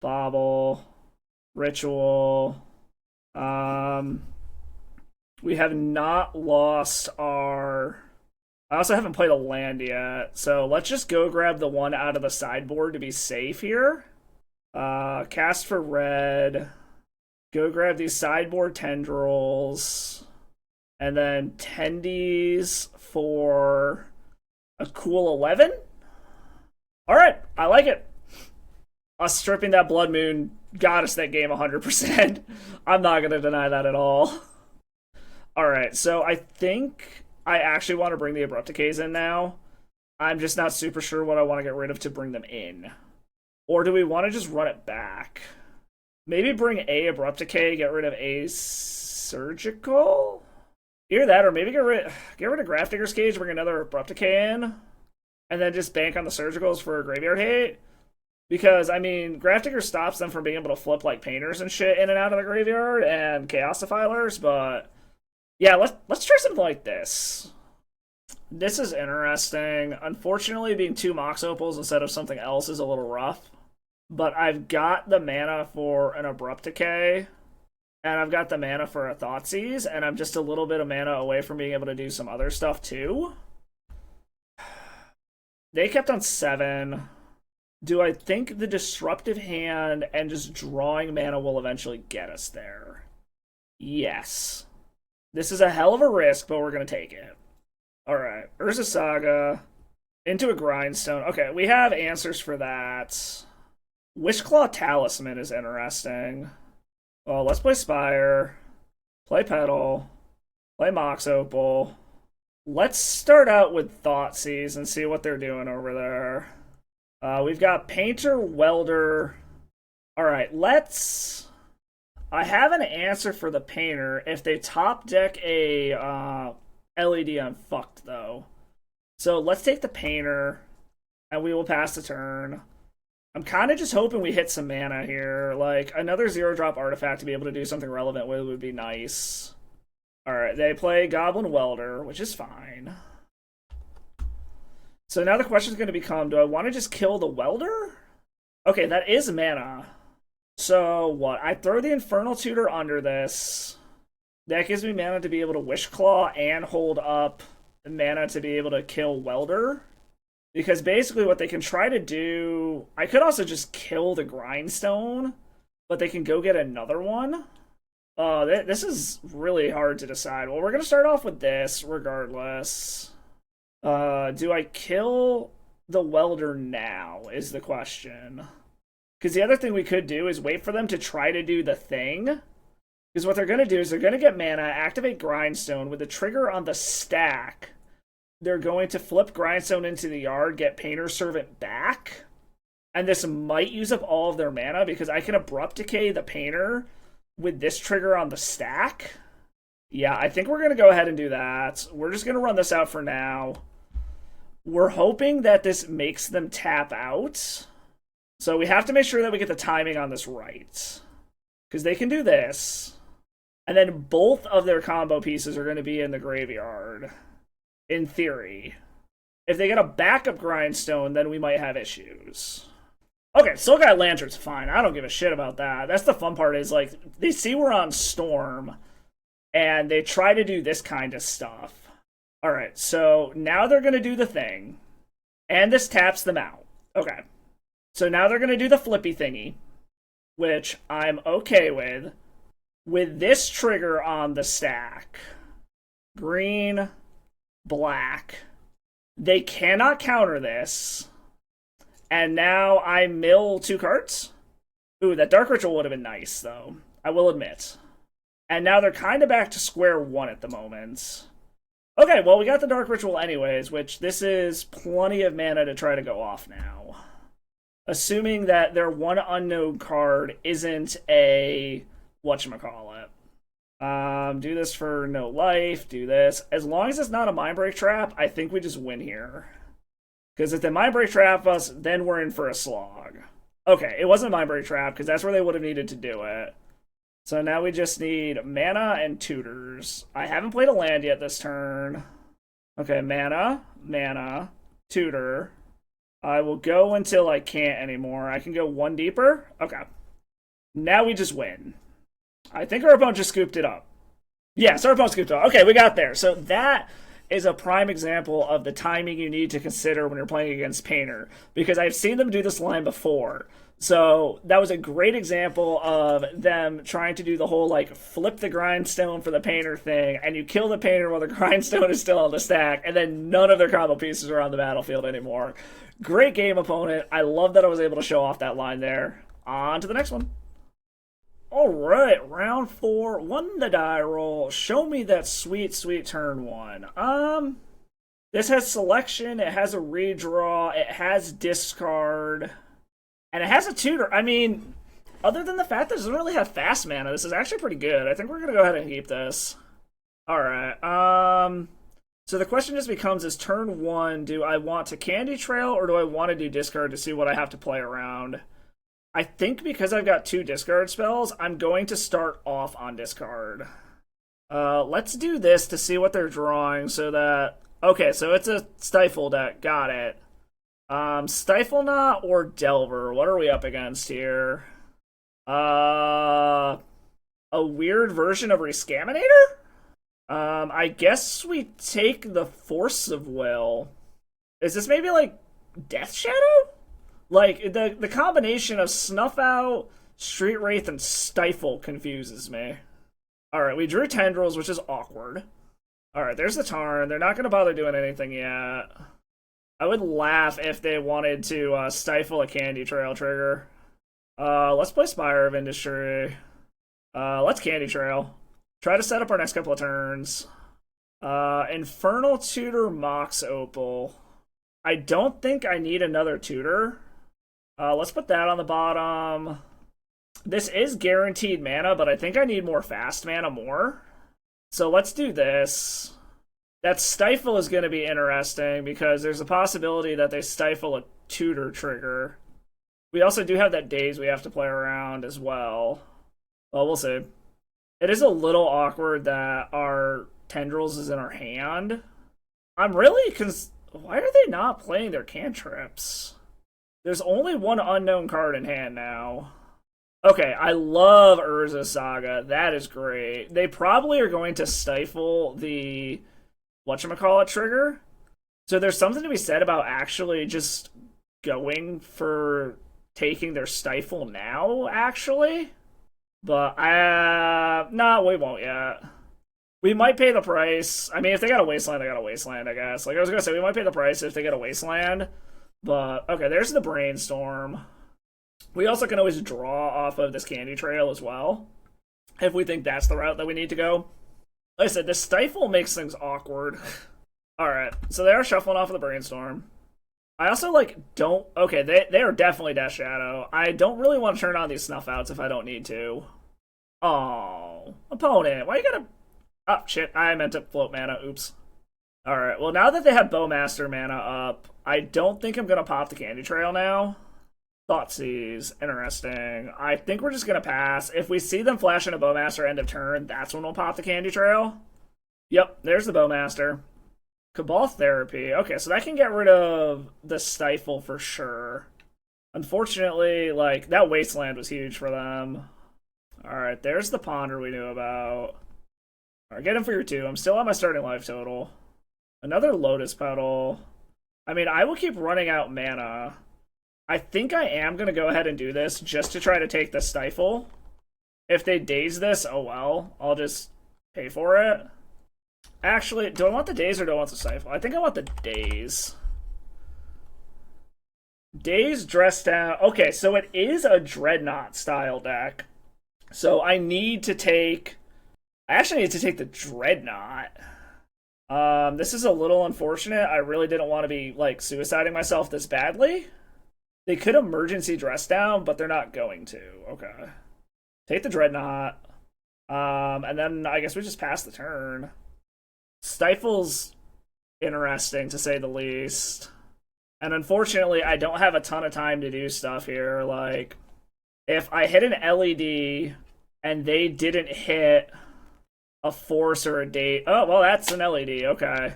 Bobble. Ritual. We have not lost our... I also haven't played a land yet, so let's just go grab the one out of the sideboard to be safe here. Cast for red. Go grab these sideboard tendrils. And then tendies for a cool 11? Alright, I like it. Us stripping that Blood Moon got us that game 100%. I'm not going to deny that at all. Alright, so I think I actually want to bring the Abrupt Decays in now. I'm just not super sure what I want to get rid of to bring them in. Or do we want to just run it back? Maybe bring a Abrupt Decay, get rid of a Surgical? Either that, or maybe get rid of Grafdigger's Cage, bring another Abrupt Decay in, and then just bank on the Surgicals for a Graveyard Hate. Because, I mean, Grafdigger stops them from being able to flip, like, Painters and shit in and out of the graveyard, and Chaos Defilers, but... yeah, let's try something like this. This is interesting. Unfortunately, being 2 Mox Opals instead of something else is a little rough. But I've got the mana for an Abrupt Decay, and I've got the mana for a Thoughtseize, and I'm just a little bit of mana away from being able to do some other stuff, too. They kept on 7. Do I think the Disruptive Hand and just drawing mana will eventually get us there? Yes. This is a hell of a risk, but we're going to take it. Alright, Urza Saga, into a Grindstone. Okay, we have answers for that. Wishclaw Talisman is interesting. Well, let's play Spire, play Petal, play Mox Opal. Let's start out with Thoughtseize and see what they're doing over there. We've got Painter, Welder. Alright, let's... I have an answer for the Painter if they top deck a LED on Fucked, though. So let's take the Painter, and we will pass the turn. I'm kind of just hoping we hit some mana here. Like, another 0-drop artifact to be able to do something relevant with would be nice. Alright, they play Goblin Welder, which is fine. So now the question is going to become, do I want to just kill the Welder? Okay, that is mana. So, what? I throw the Infernal Tutor under this. That gives me mana to be able to Wishclaw and hold up the mana to be able to kill Welder. Because basically what they can try to do... I could also just kill the Grindstone, but they can go get another one. This is really hard to decide. Well, we're going to start off with this, regardless. Do I kill the Welder now, is the question. Because the other thing we could do is wait for them to try to do the thing. Because what they're going to do is they're going to get mana, activate Grindstone with the trigger on the stack. They're going to flip Grindstone into the yard, get Painter Servant back. And this might use up all of their mana because I can Abrupt Decay the Painter with this trigger on the stack. Yeah, I think we're going to go ahead and do that. We're just going to run this out for now. We're hoping that this makes them tap out. So we have to make sure that we get the timing on this right. Because they can do this. And then both of their combo pieces are going to be in the graveyard. In theory. If they get a backup Grindstone, then we might have issues. Okay, still got Lanterns, fine. I don't give a shit about that. That's the fun part is, like, they see we're on Storm, and they try to do this kind of stuff. Alright, so now they're going to do the thing. And this taps them out. Okay. So now they're going to do the flippy thingy, which I'm okay with this trigger on the stack. Green, black. They cannot counter this. And now I mill 2 cards? Ooh, that Dark Ritual would have been nice, though. I will admit. And now they're kind of back to square one at the moment. Okay, well, we got the Dark Ritual anyways, which this is plenty of mana to try to go off now. Assuming that their one unknown card isn't a... whatchamacallit. Do this for no life, do this. As long as it's not a Mindbreak Trap, I think we just win here. Because if they Mindbreak Trap us, then we're in for a slog. Okay, it wasn't a Mindbreak Trap, because that's where they would have needed to do it. So now we just need mana and tutors. I haven't played a land yet this turn. Okay, mana, tutor. I will go until I can't anymore. I can go one deeper? Okay. Now we just win. I think our opponent just scooped it up. Yes, our opponent scooped it up. Okay, we got there. So that is a prime example of the timing you need to consider when you're playing against Painter. Because I've seen them do this line before. So that was a great example of them trying to do the whole, like, flip the Grindstone for the Painter thing, and you kill the Painter while the Grindstone is still on the stack, and then none of their combo pieces are on the battlefield anymore. Great game, opponent. I love that I was able to show off that line there. On to the next one. Alright, round 4. Won the die roll. Show me that sweet, sweet turn 1. This has selection, it has a redraw, it has discard, and it has a tutor. I mean, other than the fact that it doesn't really have fast mana, this is actually pretty good. I think we're going to go ahead and keep this. Alright, so the question just becomes, is turn 1, do I want to Candy Trail, or do I want to do discard to see what I have to play around? I think because I've got 2 discard spells, I'm going to start off on discard. Let's do this to see what they're drawing so that... Okay, so it's a Stifle deck. Got it. Stiflenought or Delver? What are we up against here? A weird version of Rescaminator? I guess we take the Force of Will. Is this maybe like Death Shadow? Like, the combination of Snuff Out, Street Wraith, and Stifle confuses me. Alright, we drew Tendrils, which is awkward. Alright, there's the Tarn. They're not going to bother doing anything yet. I would laugh if they wanted to stifle a Candy Trail trigger. Let's play Spire of Industry. Let's Candy Trail. Try to set up our next couple of turns. Infernal Tutor Mox Opal. I don't think I need another tutor. Let's put that on the bottom. This is guaranteed mana, but I think I need more fast mana more. So let's do this. That Stifle is going to be interesting because there's a possibility that they stifle a tutor trigger. We also do have that Daze we have to play around as well. Well, we'll see. It is a little awkward that our Tendrils is in our hand. I'm really why are they not playing their cantrips? There's only one unknown card in hand now. Okay, I love Urza Saga. That is great. They probably are going to stifle the whatchamacallit trigger. So there's something to be said about actually just going for taking their stifle now, actually. But, no, we won't yet. We might pay the price. I mean, if they got a Wasteland, they got a Wasteland, I guess. Like I was going to say, we might pay the price if they get a Wasteland. But, okay, there's the Brainstorm. We also can always draw off of this Candy Trail as well, if we think that's the route that we need to go. Like I said, the Stifle makes things awkward. Alright, so they are shuffling off of the Brainstorm. I also, don't... Okay, they are definitely Death Shadow. I don't really want to turn on these Snuff Outs if I don't need to. Oh, opponent, why you gotta... Oh, shit, I meant to float mana, oops. Alright, well, now that they have Bowmaster mana up, I don't think I'm gonna pop the Candy Trail now. Thoughtseize, interesting. I think we're just gonna pass. If we see them flash in a Bowmaster end of turn, that's when we'll pop the Candy Trail. Yep, there's the Bowmaster. Cabal Therapy. Okay, so that can get rid of the Stifle for sure. Unfortunately, that Wasteland was huge for them. Alright, there's the Ponder we knew about. Alright, get him for your 2. I'm still at my starting life total. Another Lotus Petal. I mean, I will keep running out mana. I think I am going to go ahead and do this just to try to take the Stifle. If they Daze this, oh well. I'll just pay for it. Actually, do I want the Daze or do I want the Stifle? I think I want the Daze. Daze, Dress Down. Okay, so it is a Dreadnought style deck. So I need to take... I actually need to take the Dreadnought. This is a little unfortunate. I really didn't want to be, suiciding myself this badly. They could emergency Dress Down, but they're not going to. Okay. Take the Dreadnought. And then I guess we just pass the turn. Stifle's interesting, to say the least. And unfortunately, I don't have a ton of time to do stuff here. If I hit an LED and they didn't hit a Force or a Date... Oh, well, that's an LED. Okay.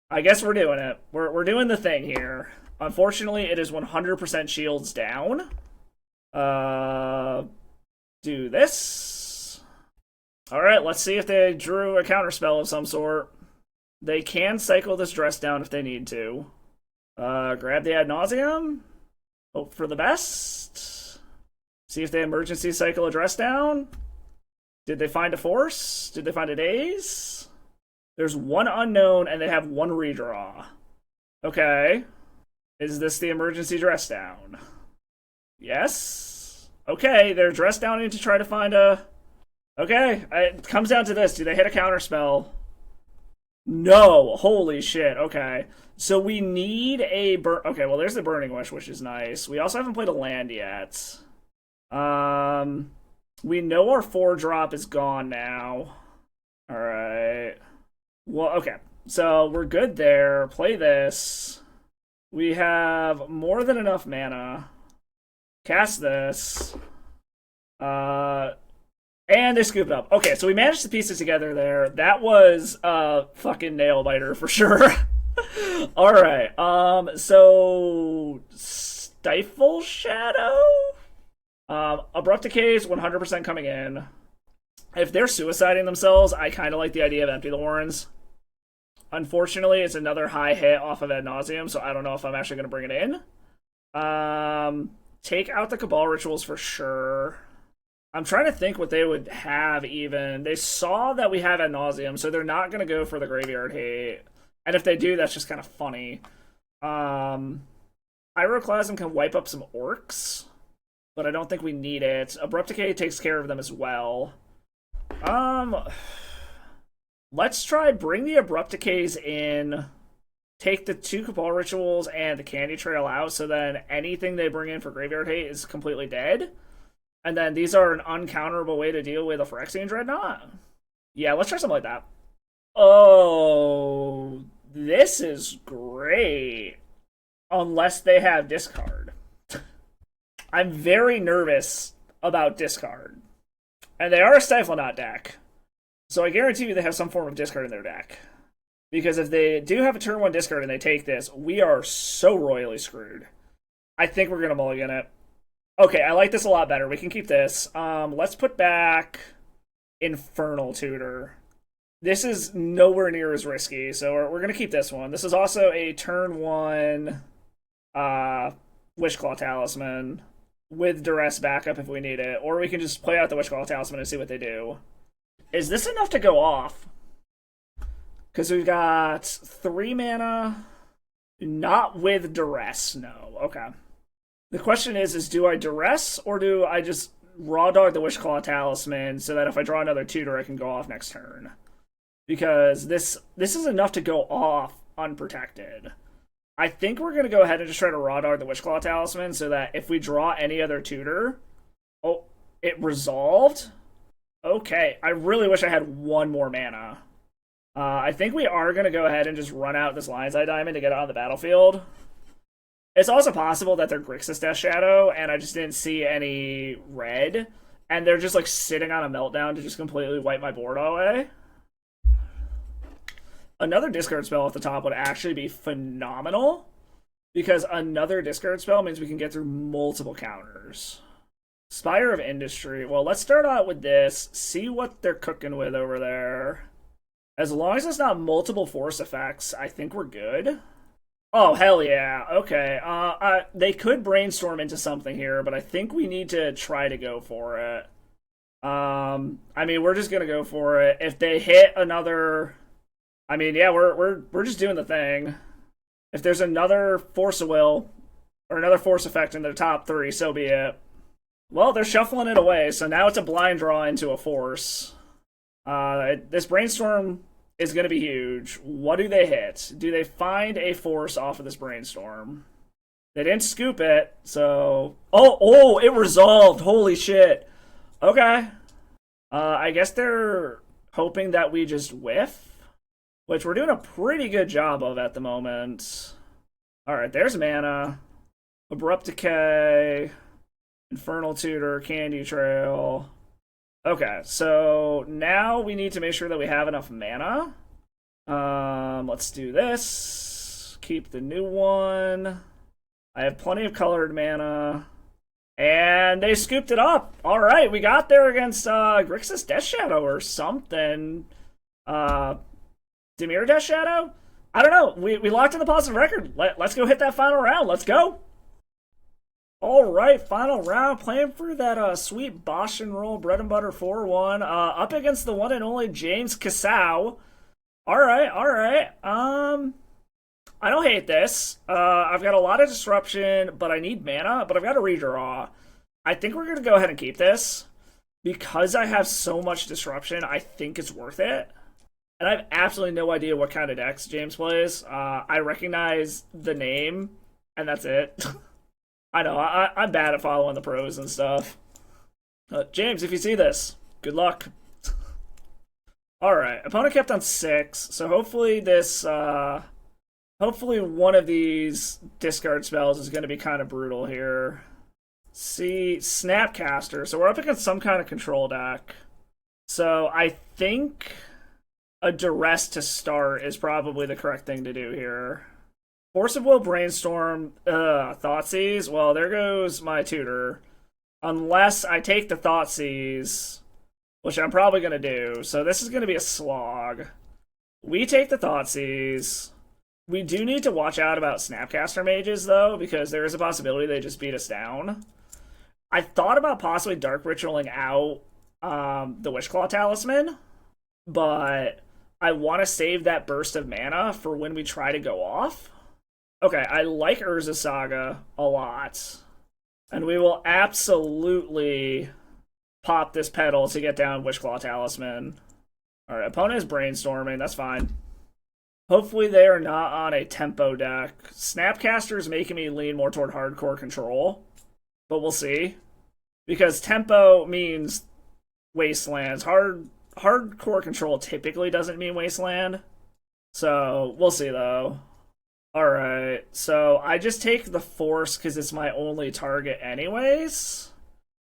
I guess we're doing it. We're doing the thing here. Unfortunately, it is 100% shields down. Do this. Alright, let's see if they drew a counterspell of some sort. They can cycle this Dress Down if they need to. Grab the Ad Nauseam. Hope for the best. See if they emergency cycle a Dress Down. Did they find a Force? Did they find a Daze? There's one unknown and they have one redraw. Okay. Is this the emergency Dress Down? Yes. Okay, they're Dress Downing to try to find a... Okay, it comes down to this. Do they hit a counterspell? No. Holy shit. Okay. So we need a... Okay, well, there's the Burning Wish, which is nice. We also haven't played a land yet. We know our 4-drop is gone now. Alright. Well, okay. So we're good there. Play this. We have more than enough mana. Cast this. And they scoop it up. Okay, so we managed to piece it together there. That was a fucking nail biter for sure. Alright, so... Stifle Shadow? Abrupt Decay is 100% coming in. If they're suiciding themselves, I kind of like the idea of Empty the Warrens. Unfortunately, it's another high hit off of Ad Nauseam, so I don't know if I'm actually going to bring it in. Take out the Cabal Rituals for sure. I'm trying to think what they would have even. They saw that we have Ad Nauseam, so they're not going to go for the Graveyard Hate. And if they do, that's just kind of funny. Pyroclasm can wipe up some Orcs. but I don't think we need it. Abrupt Decay takes care of them as well. Let's try bring the Abrupt Decays in, take the 2 Cabal Rituals and the Candy Trail out, so then anything they bring in for Graveyard Hate is completely dead. And then these are an uncounterable way to deal with a Phyrexian Dreadnought. Yeah, let's try something like that. Oh, this is great. Unless they have discard. I'm very nervous about discard. And they are a Stiflenought deck. So I guarantee you they have some form of discard in their deck. Because if they do have a turn 1 discard and they take this, we are so royally screwed. I think we're going to mulligan it. Okay, I like this a lot better. We can keep this. Let's put back Infernal Tutor. This is nowhere near as risky, so we're going to keep this one. This is also a turn 1 Wishclaw Talisman with Duress backup if we need it. Or we can just play out the Wishclaw Talisman and see what they do. Is this enough to go off? Because we've got 3 mana, not with Duress. No, okay. The question is do I Duress, or do I just Raw Dog the Wishclaw Talisman so that if I draw another tutor, I can go off next turn? Because this is enough to go off unprotected. I think we're going to go ahead and just try to Raw Dog the Wishclaw Talisman so that if we draw any other tutor... Oh, it resolved? Okay, I really wish I had 1 more mana. I think we are going to go ahead and just run out this Lion's Eye Diamond to get it on the battlefield. It's also possible that they're Grixis Death Shadow, and I just didn't see any red, and they're just like sitting on a meltdown to just completely wipe my board away. Another discard spell at the top would actually be phenomenal, because another discard spell means we can get through multiple counters. Spire of Industry. Well, let's start out with this, see what they're cooking with over there. As long as it's not multiple force effects, I think we're good. Oh, hell yeah. Okay. They could brainstorm into something here, but I think we need to try to go for it. I mean, we're just gonna go for it. If they hit another... I mean, yeah, we're just doing the thing. If there's another Force of Will, or another force effect in their top 3, so be it. Well, they're shuffling it away, so now it's a blind draw into a force. This brainstorm is going to be huge. What do they hit? Do they find a force off of this brainstorm? They didn't scoop it, so... Oh, it resolved! Holy shit! Okay. I guess they're hoping that we just whiff, which we're doing a pretty good job of at the moment. Alright, there's mana. Abrupt Decay. Infernal Tutor, Candy Trail... Okay, so now we need to make sure that we have enough mana. Let's do this. Keep the new one. I have plenty of colored mana. And they scooped it up. All right, we got there against Grixis Death Shadow or something. Dimir Death Shadow? I don't know. We locked in the positive record. Let's go hit that final round. Let's go. Alright, final round, playing for that sweet Bosch and Roll Bread and Butter 4-1, up against the one and only James Casau. Alright, I don't hate this. I've got a lot of disruption, but I need mana, but I've got a redraw. I think we're going to go ahead and keep this. Because I have so much disruption, I think it's worth it. And I have absolutely no idea what kind of decks James plays. I recognize the name, and that's it. I know, I'm bad at following the pros and stuff. James, if you see this, good luck. Alright, opponent kept on 6, so hopefully this, hopefully one of these discard spells is going to be kind of brutal here. See, Snapcaster, so we're up against some kind of control deck. So I think a Duress to start is probably the correct thing to do here. Force of Will, Brainstorm, Thoughtseize. Well, there goes my tutor. Unless I take the Thoughtseize, which I'm probably going to do. So this is going to be a slog. We take the Thoughtseize. We do need to watch out about Snapcaster Mages, though, because there is a possibility they just beat us down. I thought about possibly Dark Ritualing out the Wishclaw Talisman, but I want to save that burst of mana for when we try to go off. Okay, I like Urza's Saga a lot. And we will absolutely pop this pedal to get down Wishclaw Talisman. Alright, opponent is brainstorming, that's fine. Hopefully they are not on a tempo deck. Snapcaster is making me lean more toward hardcore control, but we'll see. Because tempo means wastelands. Hardcore control typically doesn't mean wasteland. So, we'll see though. Alright, so I just take the force because it's my only target anyways.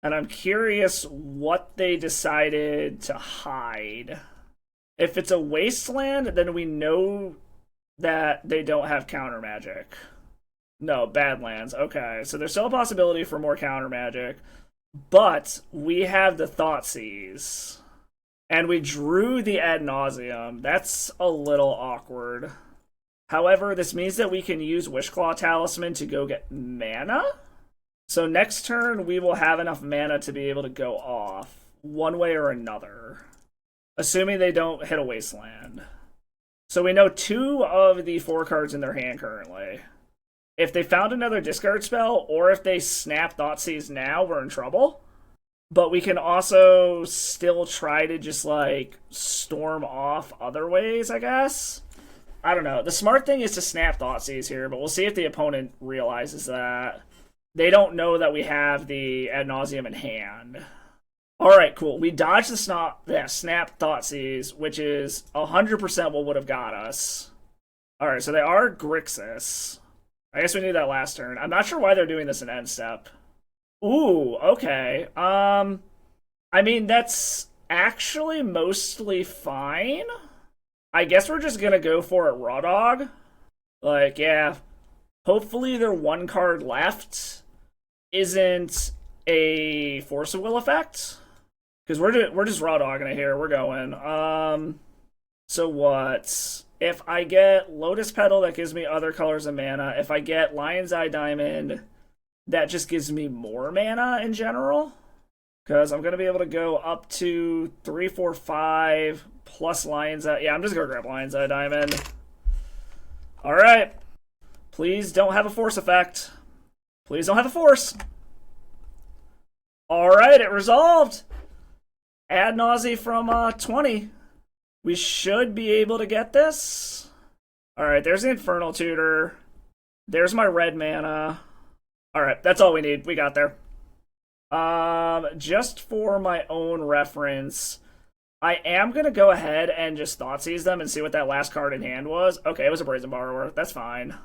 And I'm curious what they decided to hide. If it's a wasteland, then we know that they don't have counter magic. No, Badlands. Okay, so there's still a possibility for more counter magic. But we have the Thoughtseize. And we drew the Ad Nauseam. That's a little awkward. However, this means that we can use Wishclaw Talisman to go get mana. So next turn, we will have enough mana to be able to go off, one way or another. Assuming they don't hit a wasteland. So we know 2 of the 4 cards in their hand currently. If they found another discard spell, or if they snap Thoughtseize now, we're in trouble. But we can also still try to just, like, storm off other ways, I guess. I don't know. The smart thing is to snap Thoughtseize here, but we'll see if the opponent realizes that. They don't know that we have the Ad Nauseam in hand. Alright, cool. We dodged the snap Thoughtseize, which is 100% what would have got us. Alright, so they are Grixis. I guess we knew that last turn. I'm not sure why they're doing this in end step. Ooh, okay. I mean, that's actually mostly fine. I guess we're just gonna go for it raw dog. Like, yeah. Hopefully their 1 card left isn't a Force of Will effect. Because we're just raw dogging it here. We're going. So what? If I get Lotus Petal, that gives me other colors of mana. If I get Lion's Eye Diamond, that just gives me more mana in general. Because I'm going to be able to go up to 3, 4, 5 plus Lion's Eye. Yeah, I'm just going to grab Lion's Eye Diamond. Alright. Please don't have a force effect. Please don't have a force. Alright, it resolved. Ad Nauseam from 20. We should be able to get this. Alright, there's the Infernal Tutor. There's my red mana. Alright, that's all we need. We got there. Just for my own reference, I am going to go ahead and just Thoughtseize them and see what that last card in hand was. Okay, it was a Brazen Borrower. That's fine.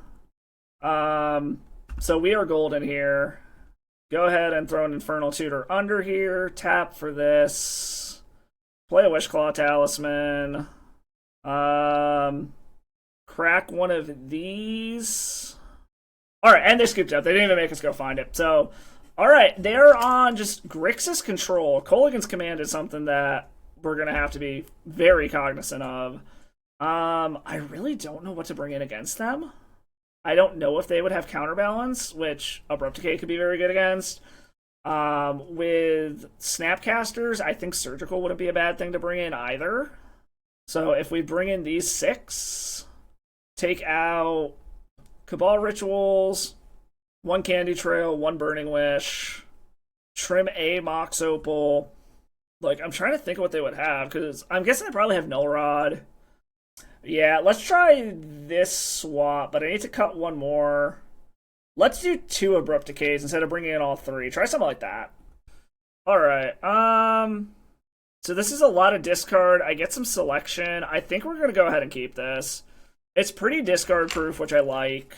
So we are golden here. Go ahead and throw an Infernal Tutor under here. Tap for this. Play a Wishclaw Talisman. Crack one of these. Alright, and they scooped up. They didn't even make us go find it. So, alright, they're on just Grixis control. Kolaghan's Command is something that we're going to have to be very cognizant of. I really don't know what to bring in against them. I don't know if they would have Counterbalance, which Abrupt Decay could be very good against. With Snapcasters, I think Surgical wouldn't be a bad thing to bring in either. So if we bring in these 6, take out Cabal Rituals, 1 Candy Trail, 1 Burning Wish, trim a Mox Opal. Like, I'm trying to think of what they would have, because I'm guessing they probably have Null Rod. Yeah, let's try this swap, but I need to cut 1 more. Let's do 2 Abrupt Decays instead of bringing in all 3. Try something like that. Alright, so this is a lot of discard. I get some selection. I think we're going to go ahead and keep this. It's pretty discard-proof, which I like.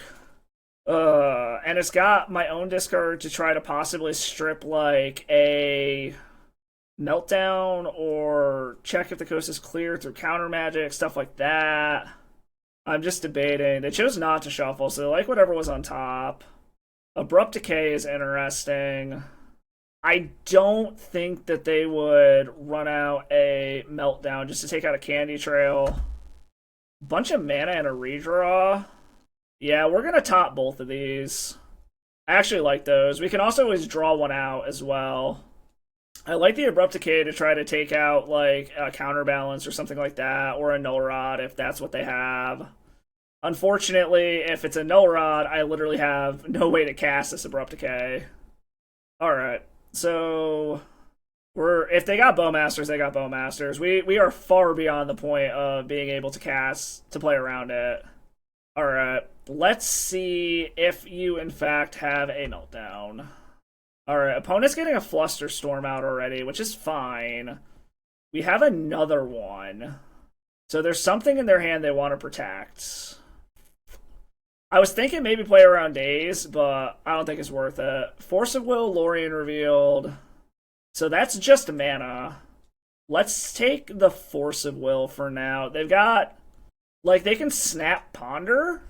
And it's got my own discard to try to possibly strip, like, a Meltdown or check if the coast is clear through counter magic, stuff like that. I'm just debating. They chose not to shuffle, so they like whatever was on top. Abrupt Decay is interesting. I don't think that they would run out a Meltdown just to take out a Candy Trail. Bunch of mana and a redraw. Yeah, we're going to top both of these. I actually like those. We can also always draw 1 out as well. I like the Abrupt Decay to try to take out, like, a Counterbalance or something like that, or a Null Rod if that's what they have. Unfortunately, if it's a Null Rod, I literally have no way to cast this Abrupt Decay. Alright. So if they got Bowmasters, they got Bowmasters. We are far beyond the point of being able to cast to play around it. Alright. Let's see if you in fact have a meltdown. Alright, opponent's getting a Flusterstorm out already, which is fine. We have another one. So there's something in their hand they want to protect. I was thinking maybe play around Daze, but I don't think it's worth it. Force of Will, Lorien revealed. So that's just mana. Let's take the Force of Will for now. They've got... Like, they can snap Ponder,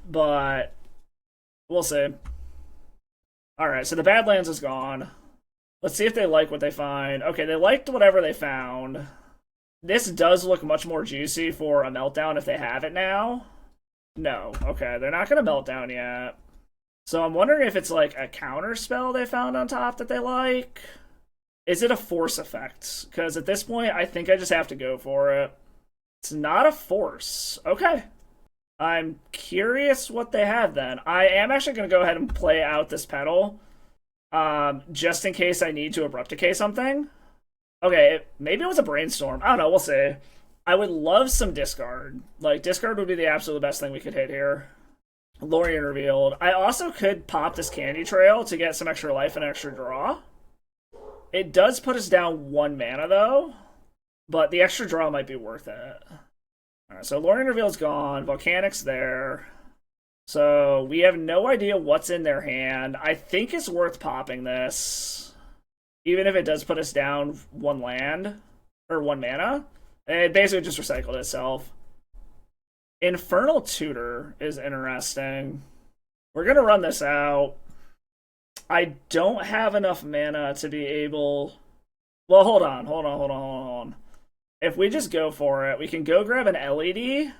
but we'll see. Alright, so the Badlands is gone. Let's see if they like what they find. Okay, they liked whatever they found. This does look much more juicy for a Meltdown if they have it now. No. Okay, they're not going to Meltdown yet. So I'm wondering if it's like a counter spell they found on top that they like. Is it a force effect? Because at this point, I think I just have to go for it. It's not a force. Okay. I'm curious what they have then. I am actually going to go ahead and play out this pedal. Just in case I need to Abrupt Decay something. Okay, maybe it was a Brainstorm. I don't know, we'll see. I would love some discard. Like, discard would be the absolute best thing we could hit here. Lorien revealed. I also could pop this Candy Trail to get some extra life and extra draw. It does put us down 1 mana, though. But the extra draw might be worth it. Alright, so Lorien Reveal's gone. Volcanic's there. So we have no idea what's in their hand. I think it's worth popping this. Even if it does put us down 1 land. Or 1 mana. It basically just recycled itself. Infernal Tutor is interesting. We're going to run this out. I don't have enough mana to be able... Well, hold on. If we just go for it, we can go grab an LED.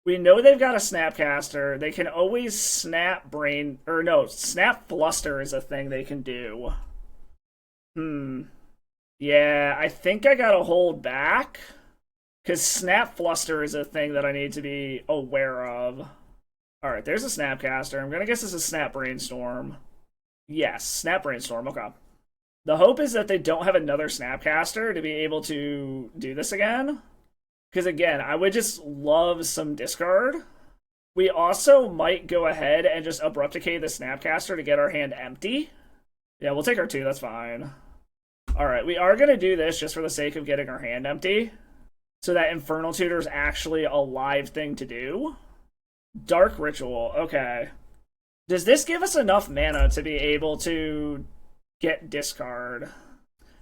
We know they've got a Snapcaster. They can always snap Brain... Or no, Snap Fluster is a thing they can do. Yeah, I think I gotta hold back. Because Snap Fluster is a thing that I need to be aware of. Alright, there's a Snapcaster. I'm gonna guess this is Snap Brainstorm. Yes, Snap Brainstorm, okay. The hope is that they don't have another Snapcaster to be able to do this again. Because again, I would just love some discard. We also might go ahead and just Abrupt Decay the Snapcaster to get our hand empty. Yeah, we'll take our 2, that's fine. Alright, we are going to do this just for the sake of getting our hand empty. So that Infernal Tutor is actually a live thing to do. Dark Ritual, okay. Does this give us enough mana to be able to get discard?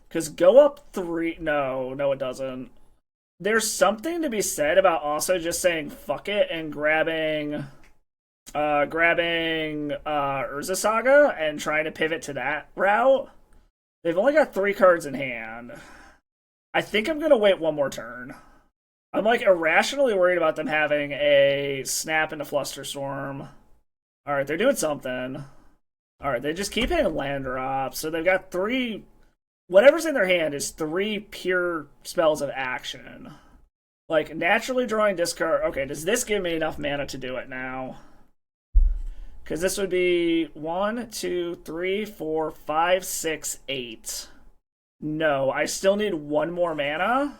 Because go up 3... No, it doesn't. There's something to be said about also just saying fuck it and grabbing Urza Saga and trying to pivot to that route. They've only got 3 cards in hand. I think I'm going to wait 1 more turn. I'm like irrationally worried about them having a Snap into Flusterstorm. Alright, they're doing something. Alright, they just keep hitting land drops. So they've got 3... Whatever's in their hand is 3 pure spells of action. Like, naturally drawing discard... Okay, does this give me enough mana to do it now? Because this would be 1, 2, 3, 4, 5, 6, 8. No, I still need 1 more mana.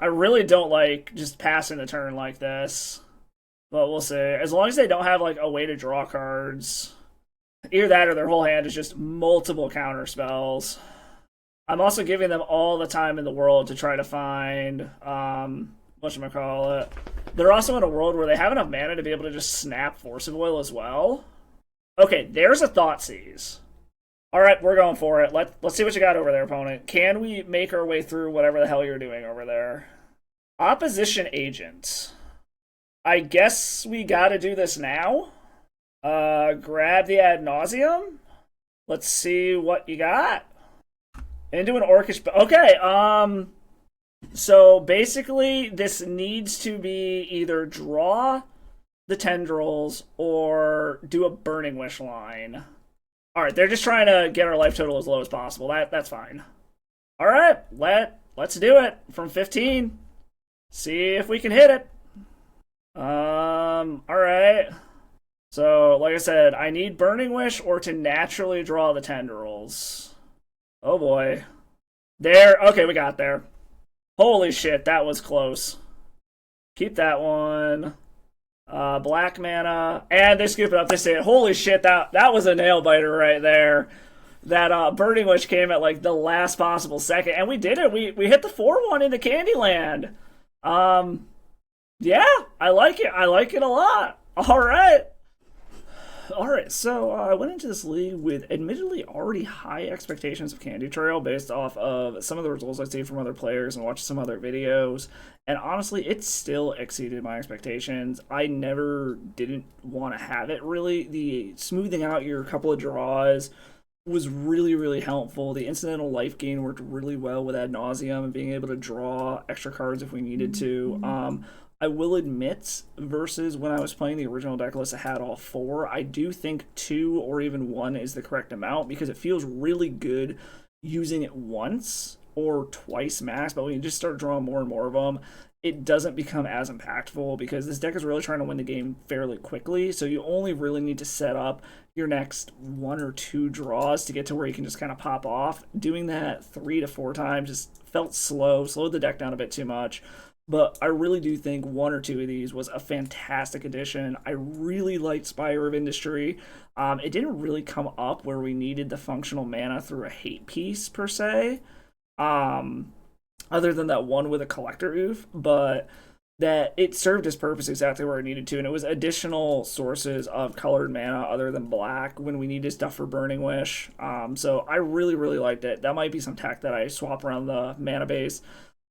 I really don't like just passing the turn like this. But we'll see. As long as they don't have, like, a way to draw cards. Either that or their whole hand is just multiple counter spells. I'm also giving them all the time in the world to try to find, whatchamacallit. They're also in a world where they have enough mana to be able to just snap Force of Will as well. Okay, there's a Thoughtseize. Alright, we're going for it. Let's see what you got over there, opponent. Can we make our way through whatever the hell you're doing over there? Opposition Agent. I guess we gotta do this now. Grab the Ad Nauseam. Let's see what you got. Into an Orcish... Okay, so basically this needs to be either draw the Tendrils or do a Burning Wish line. Alright, they're just trying to get our life total as low as possible. That's fine. Alright, let's do it. From 15. See if we can hit it. Alright. So, like I said, I need Burning Wish or to naturally draw the Tendrils. Oh boy. There. Okay, we got there. Holy shit, that was close. Keep that one. Black mana. And they scoop it up. They say, holy shit, that was a nail biter right there. That Burning Wish came at like the last possible second. And we did it. We hit the 4-1 into Candyland. Yeah, I like it. I like it a lot. All right. Alright, so I went into this league with admittedly already high expectations of Candy Trail based off of some of the results I've seen from other players and watched some other videos. And honestly, it still exceeded my expectations. I never didn't want to have it really. The smoothing out your couple of draws was really, really helpful. The incidental life gain worked really well with Ad Nauseam and being able to draw extra cards if we needed to. I will admit, versus when I was playing the original deck list that had all 4, I do think 2 or even 1 is the correct amount because it feels really good using it once or twice max, but when you just start drawing more and more of them, it doesn't become as impactful because this deck is really trying to win the game fairly quickly, so you only really need to set up your next 1 or 2 draws to get to where you can just kind of pop off. Doing that 3 to 4 times just felt slowed the deck down a bit too much. But I really do think 1 or 2 of these was a fantastic addition. I really liked Spire of Industry. It didn't really come up where we needed the functional mana through a hate piece, per se. Other than that one with a Collector Oof. But that it served its purpose exactly where it needed to. And it was additional sources of colored mana other than black when we needed stuff for Burning Wish. So I really, really liked it. That might be some tech that I swap around the mana base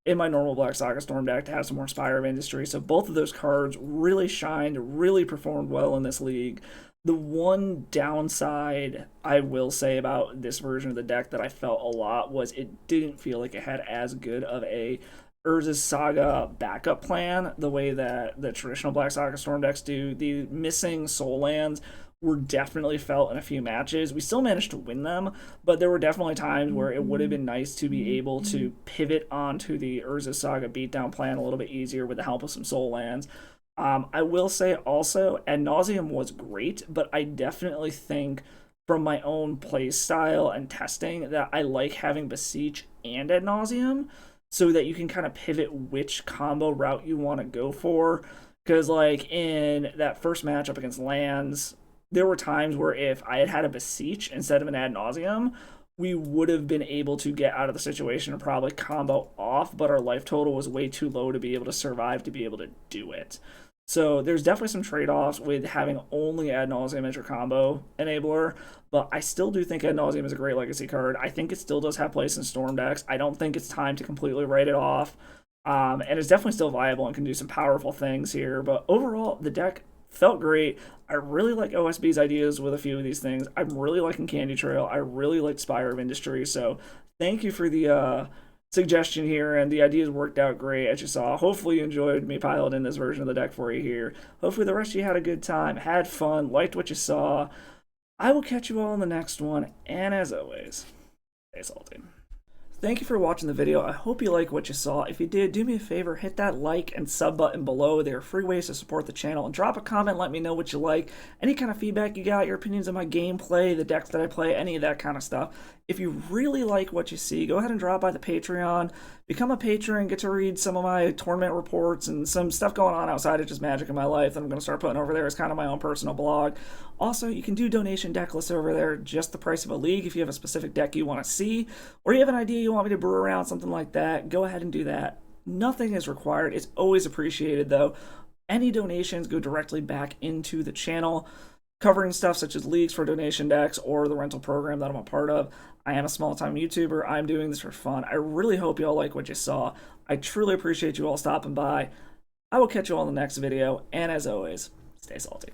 in my normal Black Saga Storm deck to have some more Spire of Industry. So both of those cards really shined, really performed well in this league. The one downside I will say about this version of the deck that I felt a lot was it didn't feel like it had as good of a Urza's Saga backup plan the way that the traditional Black Saga Storm decks do. The missing soul lands were definitely felt in a few matches. We still managed to win them, but there were definitely times where it would have been nice to be able to pivot onto the Urza Saga beatdown plan a little bit easier with the help of some soul lands. I will say also, Ad Nauseam was great, but I definitely think from my own play style and testing that I like having Beseech and Ad Nauseam so that you can kind of pivot which combo route you want to go for. Because like in that first matchup against lands, there were times where if I had had a Beseech instead of an Ad Nauseam, we would have been able to get out of the situation and probably combo off, but our life total was way too low to be able to survive to be able to do it. So there's definitely some trade-offs with having only Ad Nauseam as your combo enabler, but I still do think Ad Nauseam is a great legacy card. I think it still does have place in Storm decks. I don't think it's time to completely write it off, and it's definitely still viable and can do some powerful things here, but overall, the deck felt great. I really like OSB's ideas with a few of these things. I'm really liking Candy Trail. I really like Spire of Industry, so thank you for the suggestion here, and the ideas worked out great, as you saw. Hopefully you enjoyed me piloting this version of the deck for you here. Hopefully the rest of you had a good time, had fun, liked what you saw. I will catch you all in the next one, and as always, stay salty. Thank you for watching the video. I hope you like what you saw. If you did, do me a favor, hit that like and sub button below. There are free ways to support the channel. And drop a comment, let me know what you like. Any kind of feedback you got, your opinions on my gameplay, the decks that I play, any of that kind of stuff. If you really like what you see, go ahead and drop by the Patreon. Become a patron, get to read some of my tournament reports and some stuff going on outside of just Magic in my life that I'm going to start putting over there as kind of my own personal blog. Also, you can do donation deck lists over there, just the price of a league if you have a specific deck you want to see, or you have an idea you want me to brew around, something like that, go ahead and do that. Nothing is required. It's always appreciated, though. Any donations go directly back into the channel, covering stuff such as leagues for donation decks or the rental program that I'm a part of. I am a small-time YouTuber. I'm doing this for fun. I really hope you all like what you saw. I truly appreciate you all stopping by. I will catch you all in the next video, and as always, stay salty.